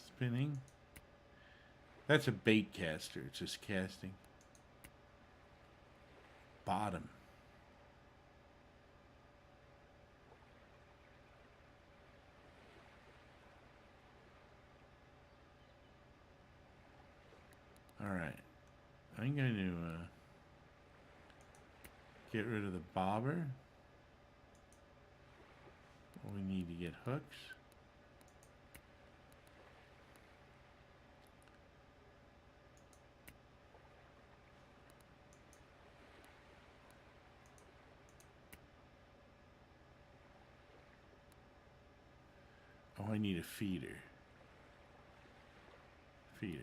Spinning. That's a bait caster. It's just casting. Bottom. All right. I'm going to get rid of the bobber. We need to get hooks. Oh, I need a feeder. Feeders.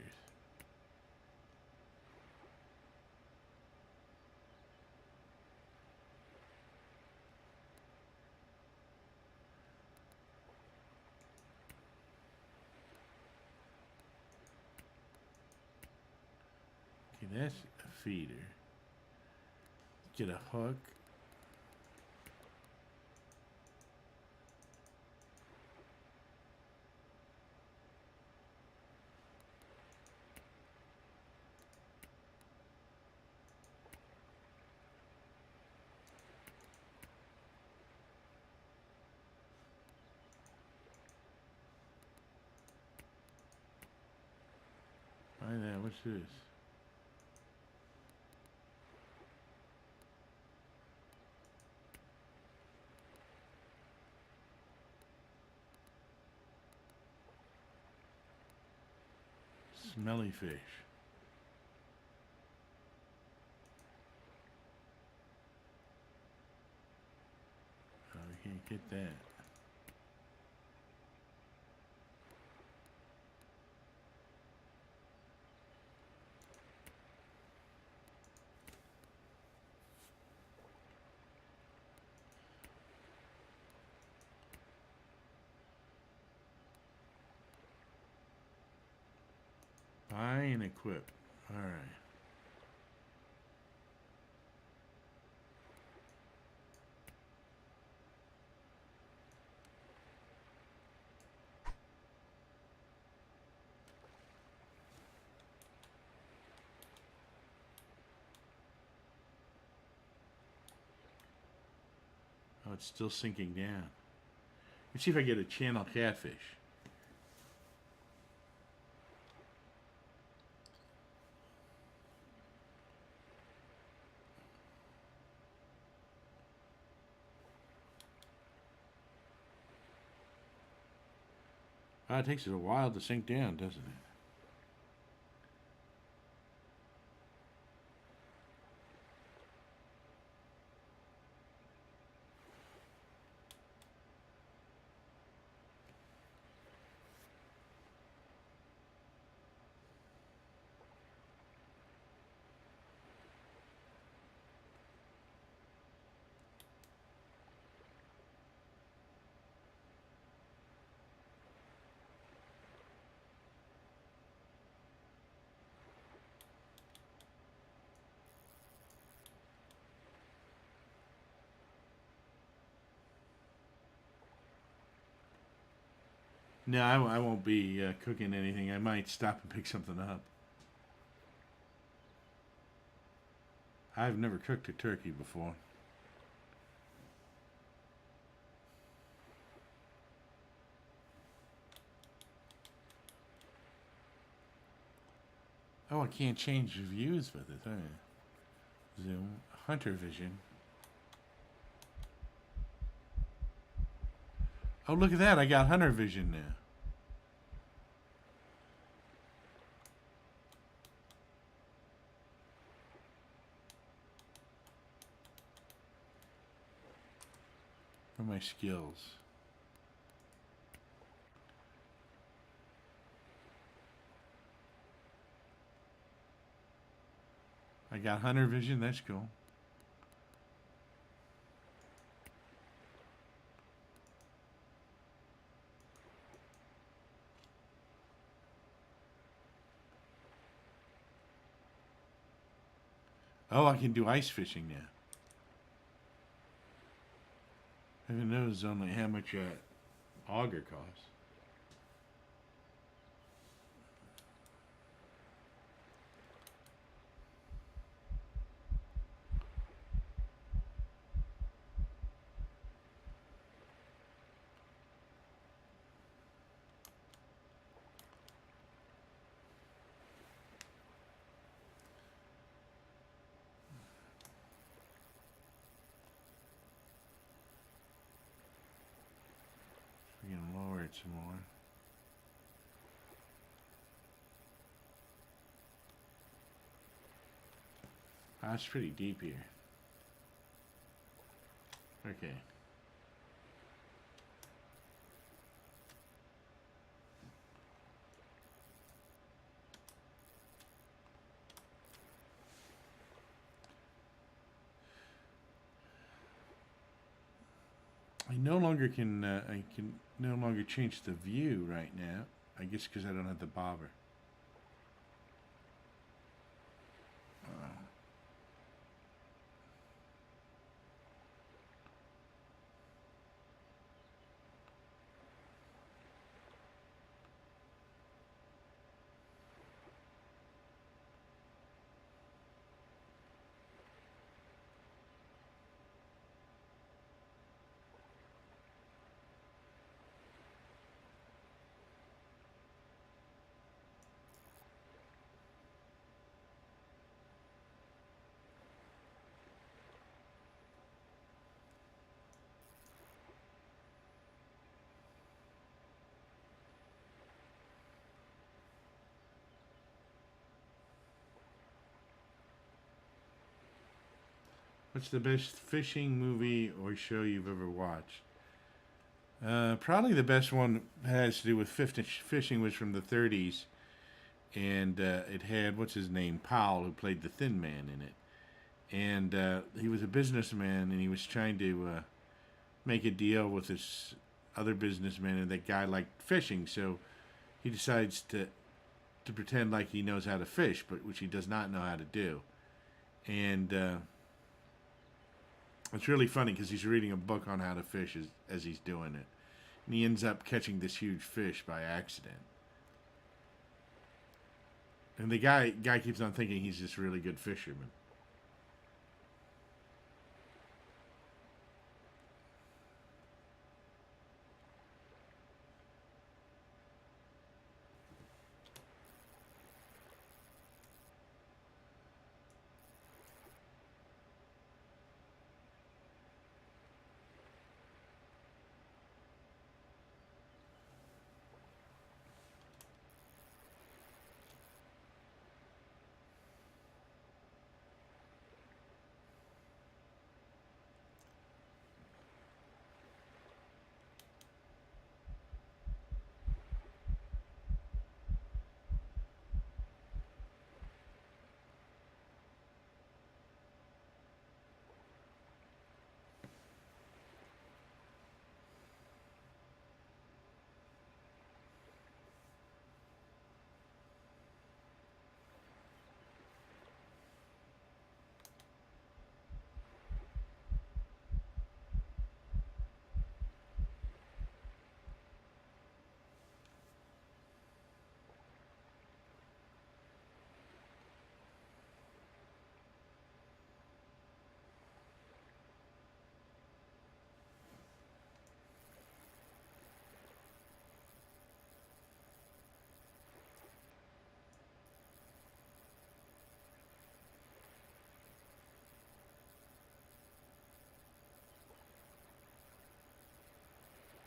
Okay, that's a feeder. Get a hook. Find that. What's this? Smelly fish. Oh, we can't get that. Buy and equip. All right. Oh, it's still sinking down. Let's see if I get a channel catfish. Oh, it takes it a while to sink down, doesn't it? No, I won't be cooking anything. I might stop and pick something up. I've never cooked a turkey before. Oh, I can't change the views with it. Huh? Zoom, hunter vision. Oh, look at that. I got hunter vision now. For my skills. I got hunter vision. That's cool. Oh, I can do ice fishing now. I didn't know only how much auger costs. We're gonna lower it some more. That's pretty deep here. Okay. I no longer can. I can no longer change the view right now. I guess because I don't have the bobber. What's the best fishing movie or show you've ever watched? Probably the best one has to do with fishing was from the 30s, and it had what's his name, Powell, who played the Thin Man in it, and he was a businessman, and he was trying to make a deal with this other businessman, and that guy liked fishing, so he decides to pretend like he knows how to fish, but which he does not know how to do, and it's really funny because he's reading a book on how to fish as he's doing it. And he ends up catching this huge fish by accident. And the guy keeps on thinking he's this really good fisherman.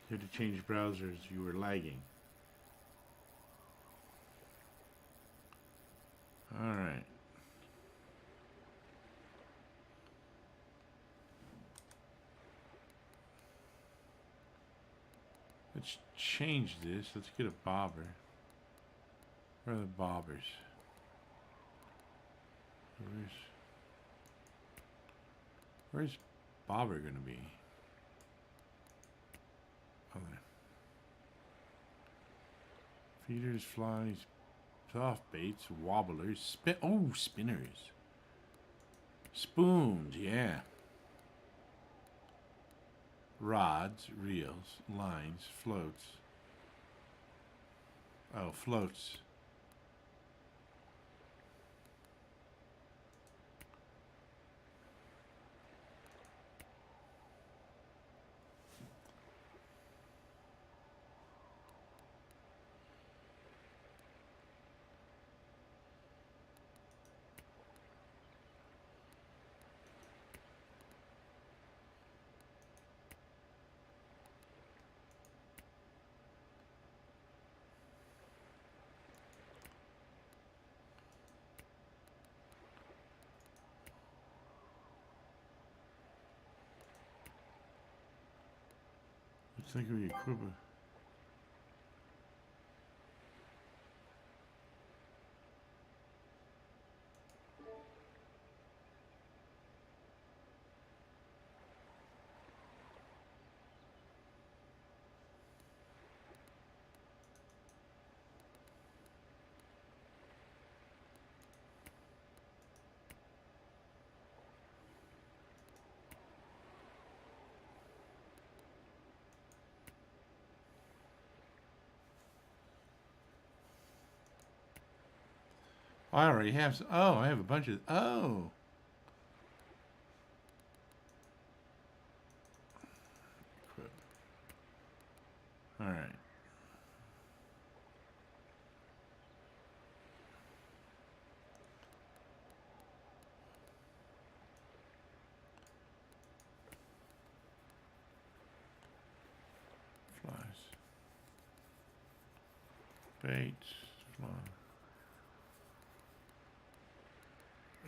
You had to change browsers. You were lagging. All right. Let's change this. Let's get a bobber. Where are the bobbers? Where's bobber gonna be? Oh, there. Feeders, flies, soft baits, wobblers, spinners. Spoons, yeah. Rods, reels, lines, floats. Oh, floats. Looks like we equip it. I already have. Oh, I have a bunch of. Oh. Equip. All right. Flies. Bait. Fly.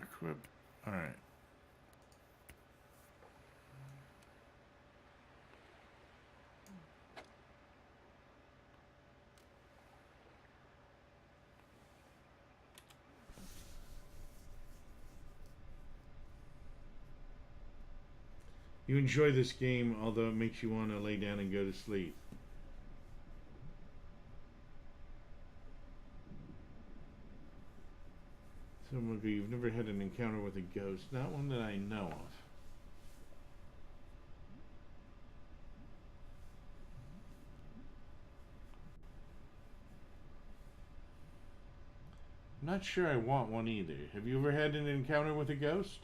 Equip. All right. You enjoy this game, although it makes you want to lay down and go to sleep. Someone go, you've never had an encounter with a ghost. Not one that I know of. I'm not sure I want one either. Have you ever had an encounter with a ghost?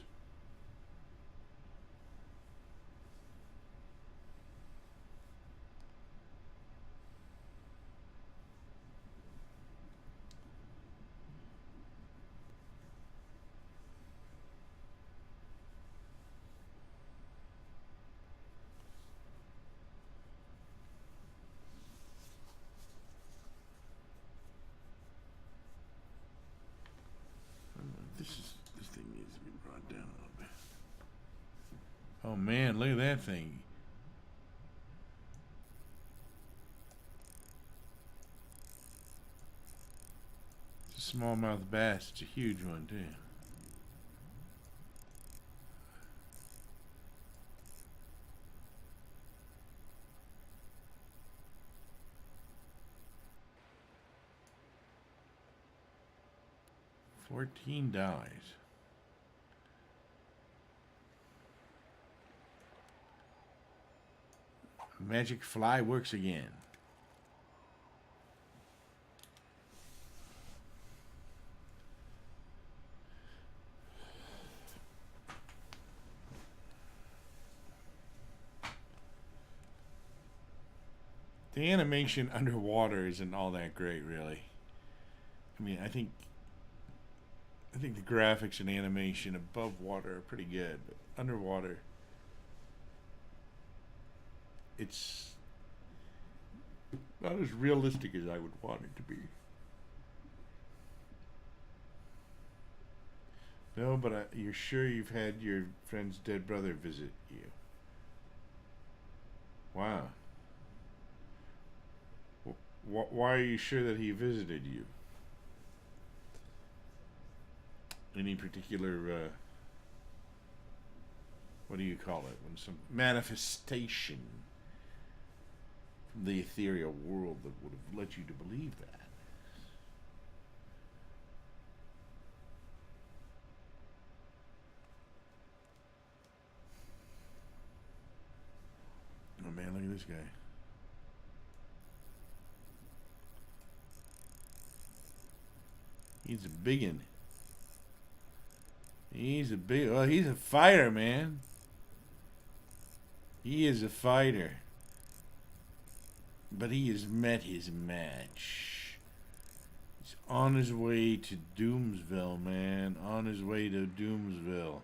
This thing needs to be brought down a little bit. Oh man, look at that thing. It's a smallmouth bass. It's a huge one too. $14. Magic fly works again. The animation underwater isn't all that great, really. I mean, I think the graphics and animation above water are pretty good, but underwater, it's not as realistic as I would want it to be. No, but you're sure you've had your friend's dead brother visit you? Wow. Why are you sure that he visited you? Any particular, what do you call it? When some manifestation from the ethereal world that would have led you to believe that? this guy. He's a biggin. He's a big. Well, he's a fighter, man. He is a fighter. But he has met his match. He's on his way to Doomsville, man. On his way to Doomsville.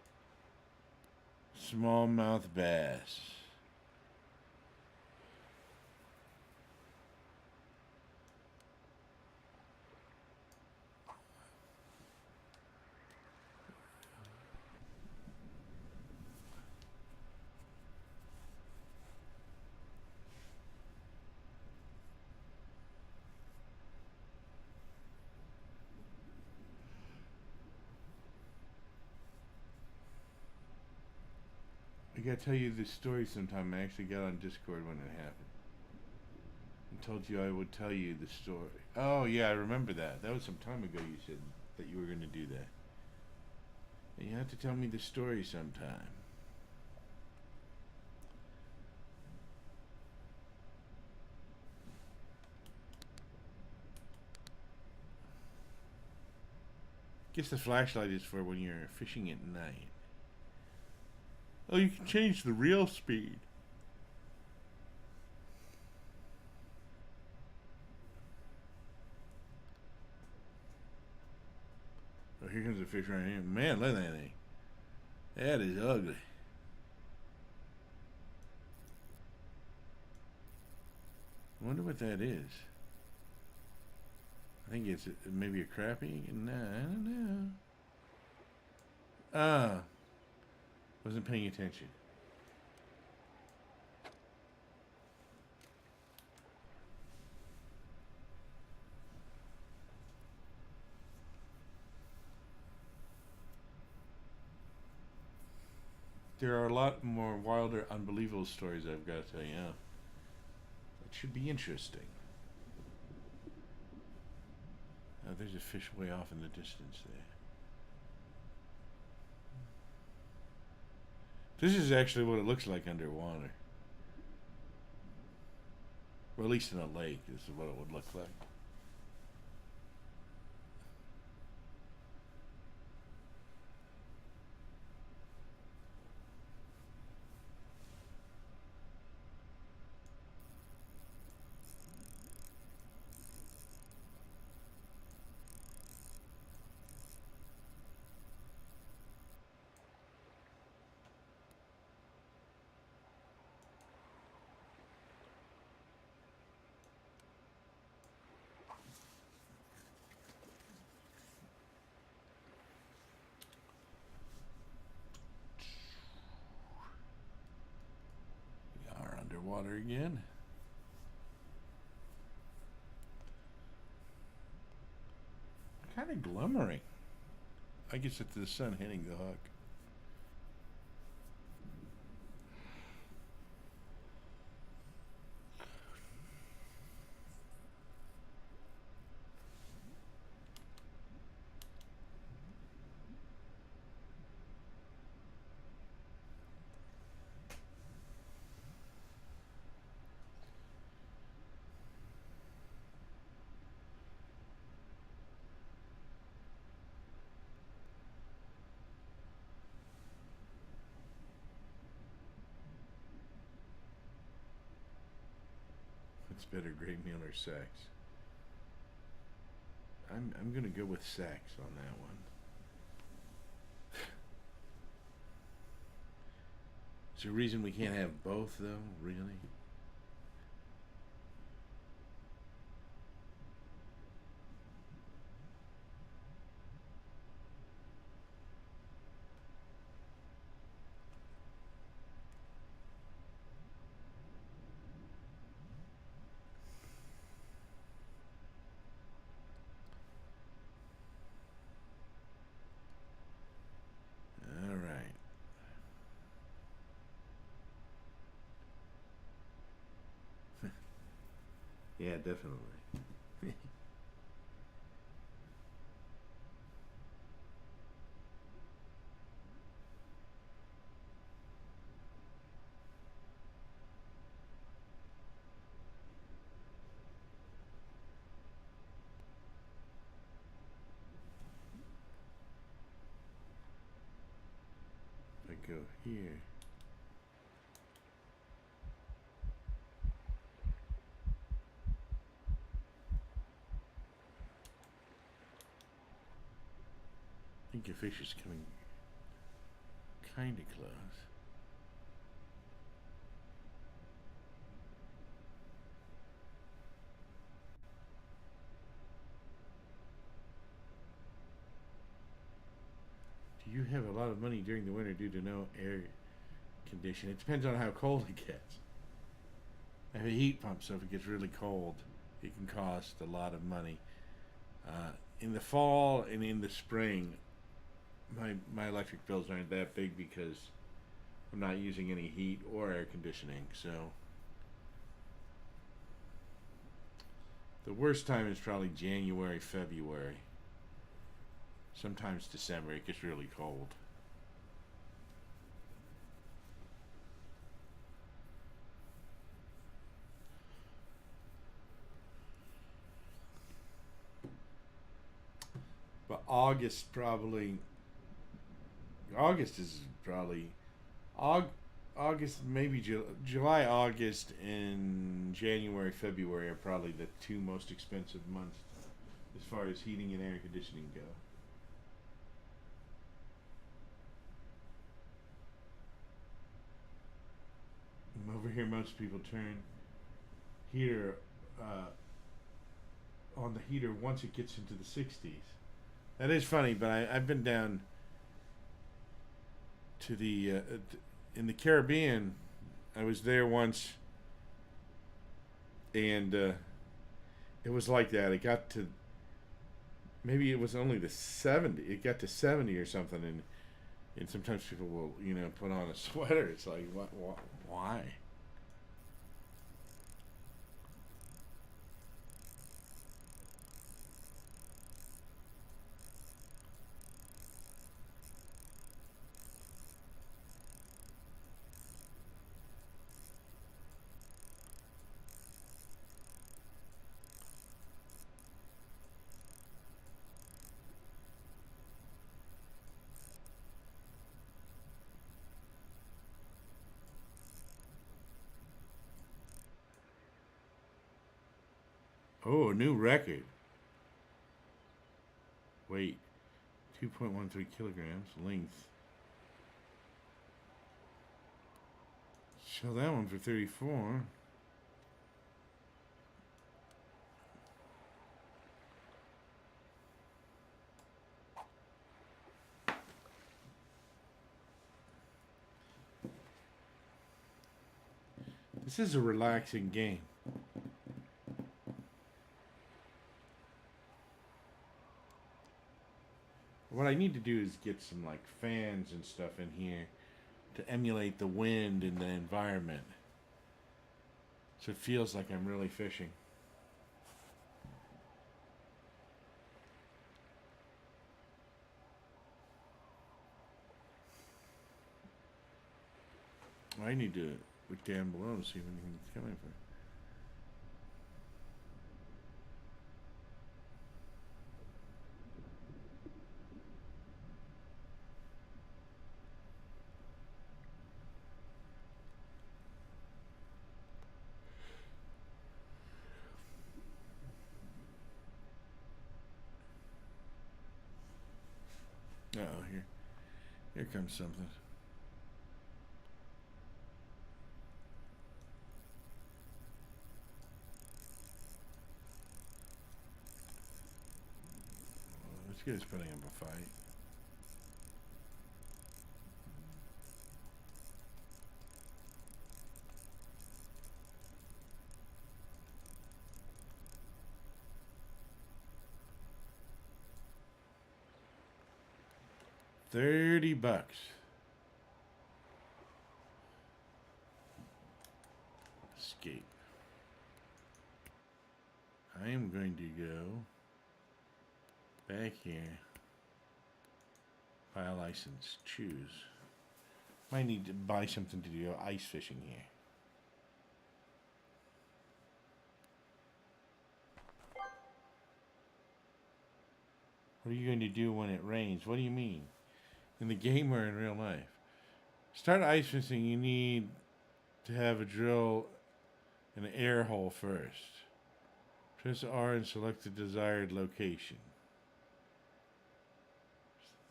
Smallmouth bass. I gotta tell you this story sometime. I actually got on Discord when it happened. I told you I would tell you the story. Oh, yeah, I remember that. That was some time ago you said that you were gonna do that. And you have to tell me the story sometime. Guess the flashlight is for when you're fishing at night. Oh, you can change the reel speed. Oh, here comes a fish right here. Man, look at that thing. That is ugly. I wonder what that is. I think it's maybe a crappie. Nah, I don't know. Ah. Wasn't paying attention. There are a lot more wilder, unbelievable stories I've got to tell you. It should be interesting. Oh, there's a fish way off in the distance there. This is actually what it looks like underwater. Or at least in a lake, this is what it would look like. We are underwater again. Kind of glimmering. I guess it's the sun hitting the hook. It's better Great Meal or Sex. I'm gonna go with Sex on that one. Is there a reason we can't have both though? Really? All right. Yeah, definitely. go here. I think your fish is coming kind of close. Do you have a lot of money during the winter due to no air condition? It depends on how cold it gets. I have a heat pump, so if it gets really cold, it can cost a lot of money. In the fall and in the spring, my electric bills aren't that big because I'm not using any heat or air conditioning. So the worst time is probably January, February. Sometimes December. It gets really cold. But August is probably August, maybe July, August, and January, February are probably the two most expensive months as far as heating and air conditioning go. Over here, most people turn heater on the heater once it gets into the 60s. That is funny, but I've been down to the in the Caribbean. I was there once, and it was like that. It got to maybe it was only the 70. It got to 70 or something, and sometimes people will put on a sweater. It's like why? Oh, a new record. Weight 2.13 kilograms. Length. Sell that one for 34. This is a relaxing game. What I need to do is get some like fans and stuff in here to emulate the wind and the environment. So it feels like I'm really fishing. I need to look down below to see if anything's coming from. Oh, here comes something. This guy's putting up a fight. $30. Escape. I am going to go back here. Buy a license. Choose. Might need to buy something to do ice fishing here. What are you going to do when it rains? What do you mean? In the game or in real life? Start ice fishing, you need to have a drill an air hole first. Press R and select the desired location.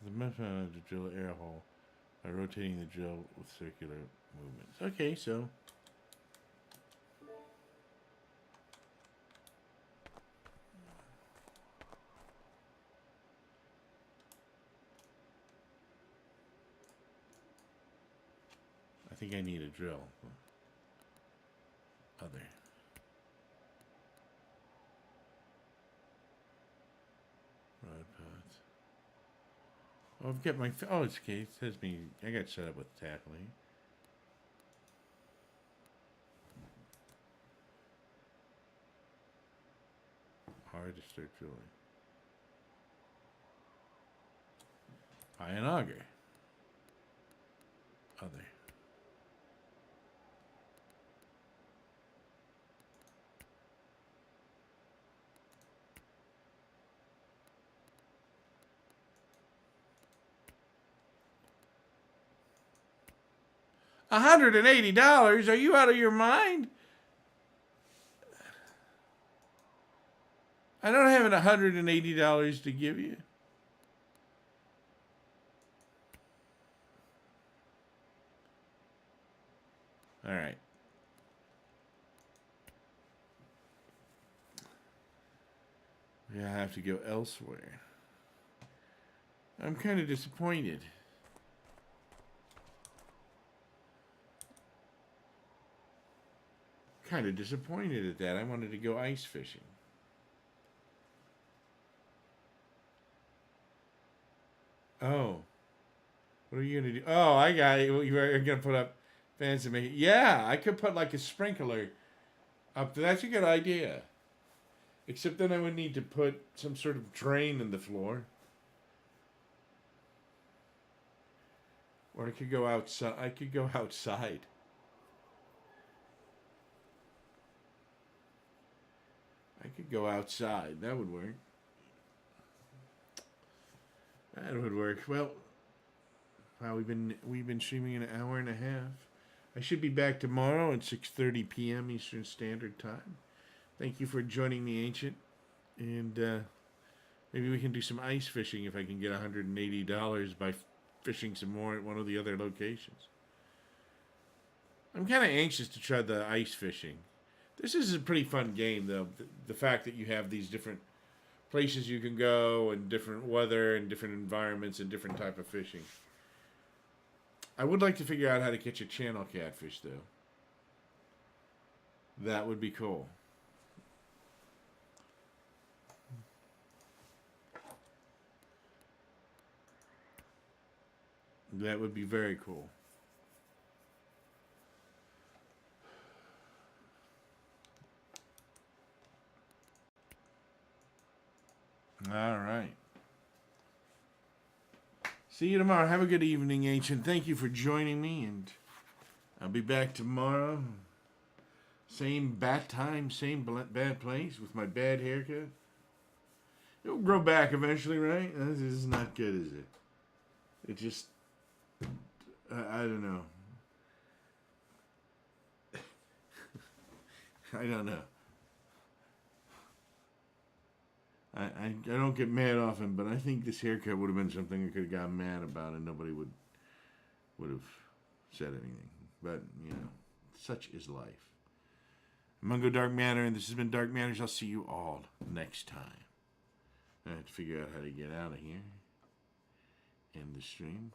The method to drill an air hole by rotating the drill with circular movements. Okay, so I think I need a drill. Other. Rod pods. Oh, I've got my. Oh, it's okay. It says me. I got set up with tackling. Hard to start drilling. Buy an auger. Other. $180? Are you out of your mind? I don't have $180 to give you. All right. We have to go elsewhere. I'm kind of disappointed. Kind of disappointed at that. I wanted to go ice fishing. Oh. What are you going to do? Oh, I got it. You're going to put up fans and make it. Yeah, I could put like a sprinkler up there. That's a good idea. Except then I would need to put some sort of drain in the floor. Or I could go outside. I could go outside. I could go outside. That would work. That would work. Well, we've been streaming an hour and a half. I should be back tomorrow at 6:30 p.m. Eastern Standard Time. Thank you for joining me, Ancient. And maybe we can do some ice fishing if I can get $180 by fishing some more at one of the other locations. I'm kind of anxious to try the ice fishing. This is a pretty fun game, though. The fact that you have these different places you can go and different weather and different environments and different type of fishing. I would like to figure out how to catch a channel catfish, though. That would be cool. That would be very cool. All right. See you tomorrow. Have a good evening, Ancient. Thank you for joining me, and I'll be back tomorrow. Same bat time, same bad place with my bad haircut. It'll grow back eventually, right? This is not good, is it? It just... I don't know. I don't know. I don't get mad often, but I think this haircut would have been something I could have gotten mad about and nobody would have said anything. But, you know, such is life. Mungo Dark Matter, and this has been Dark Matters. I'll see you all next time. I have to figure out how to get out of here. End the stream.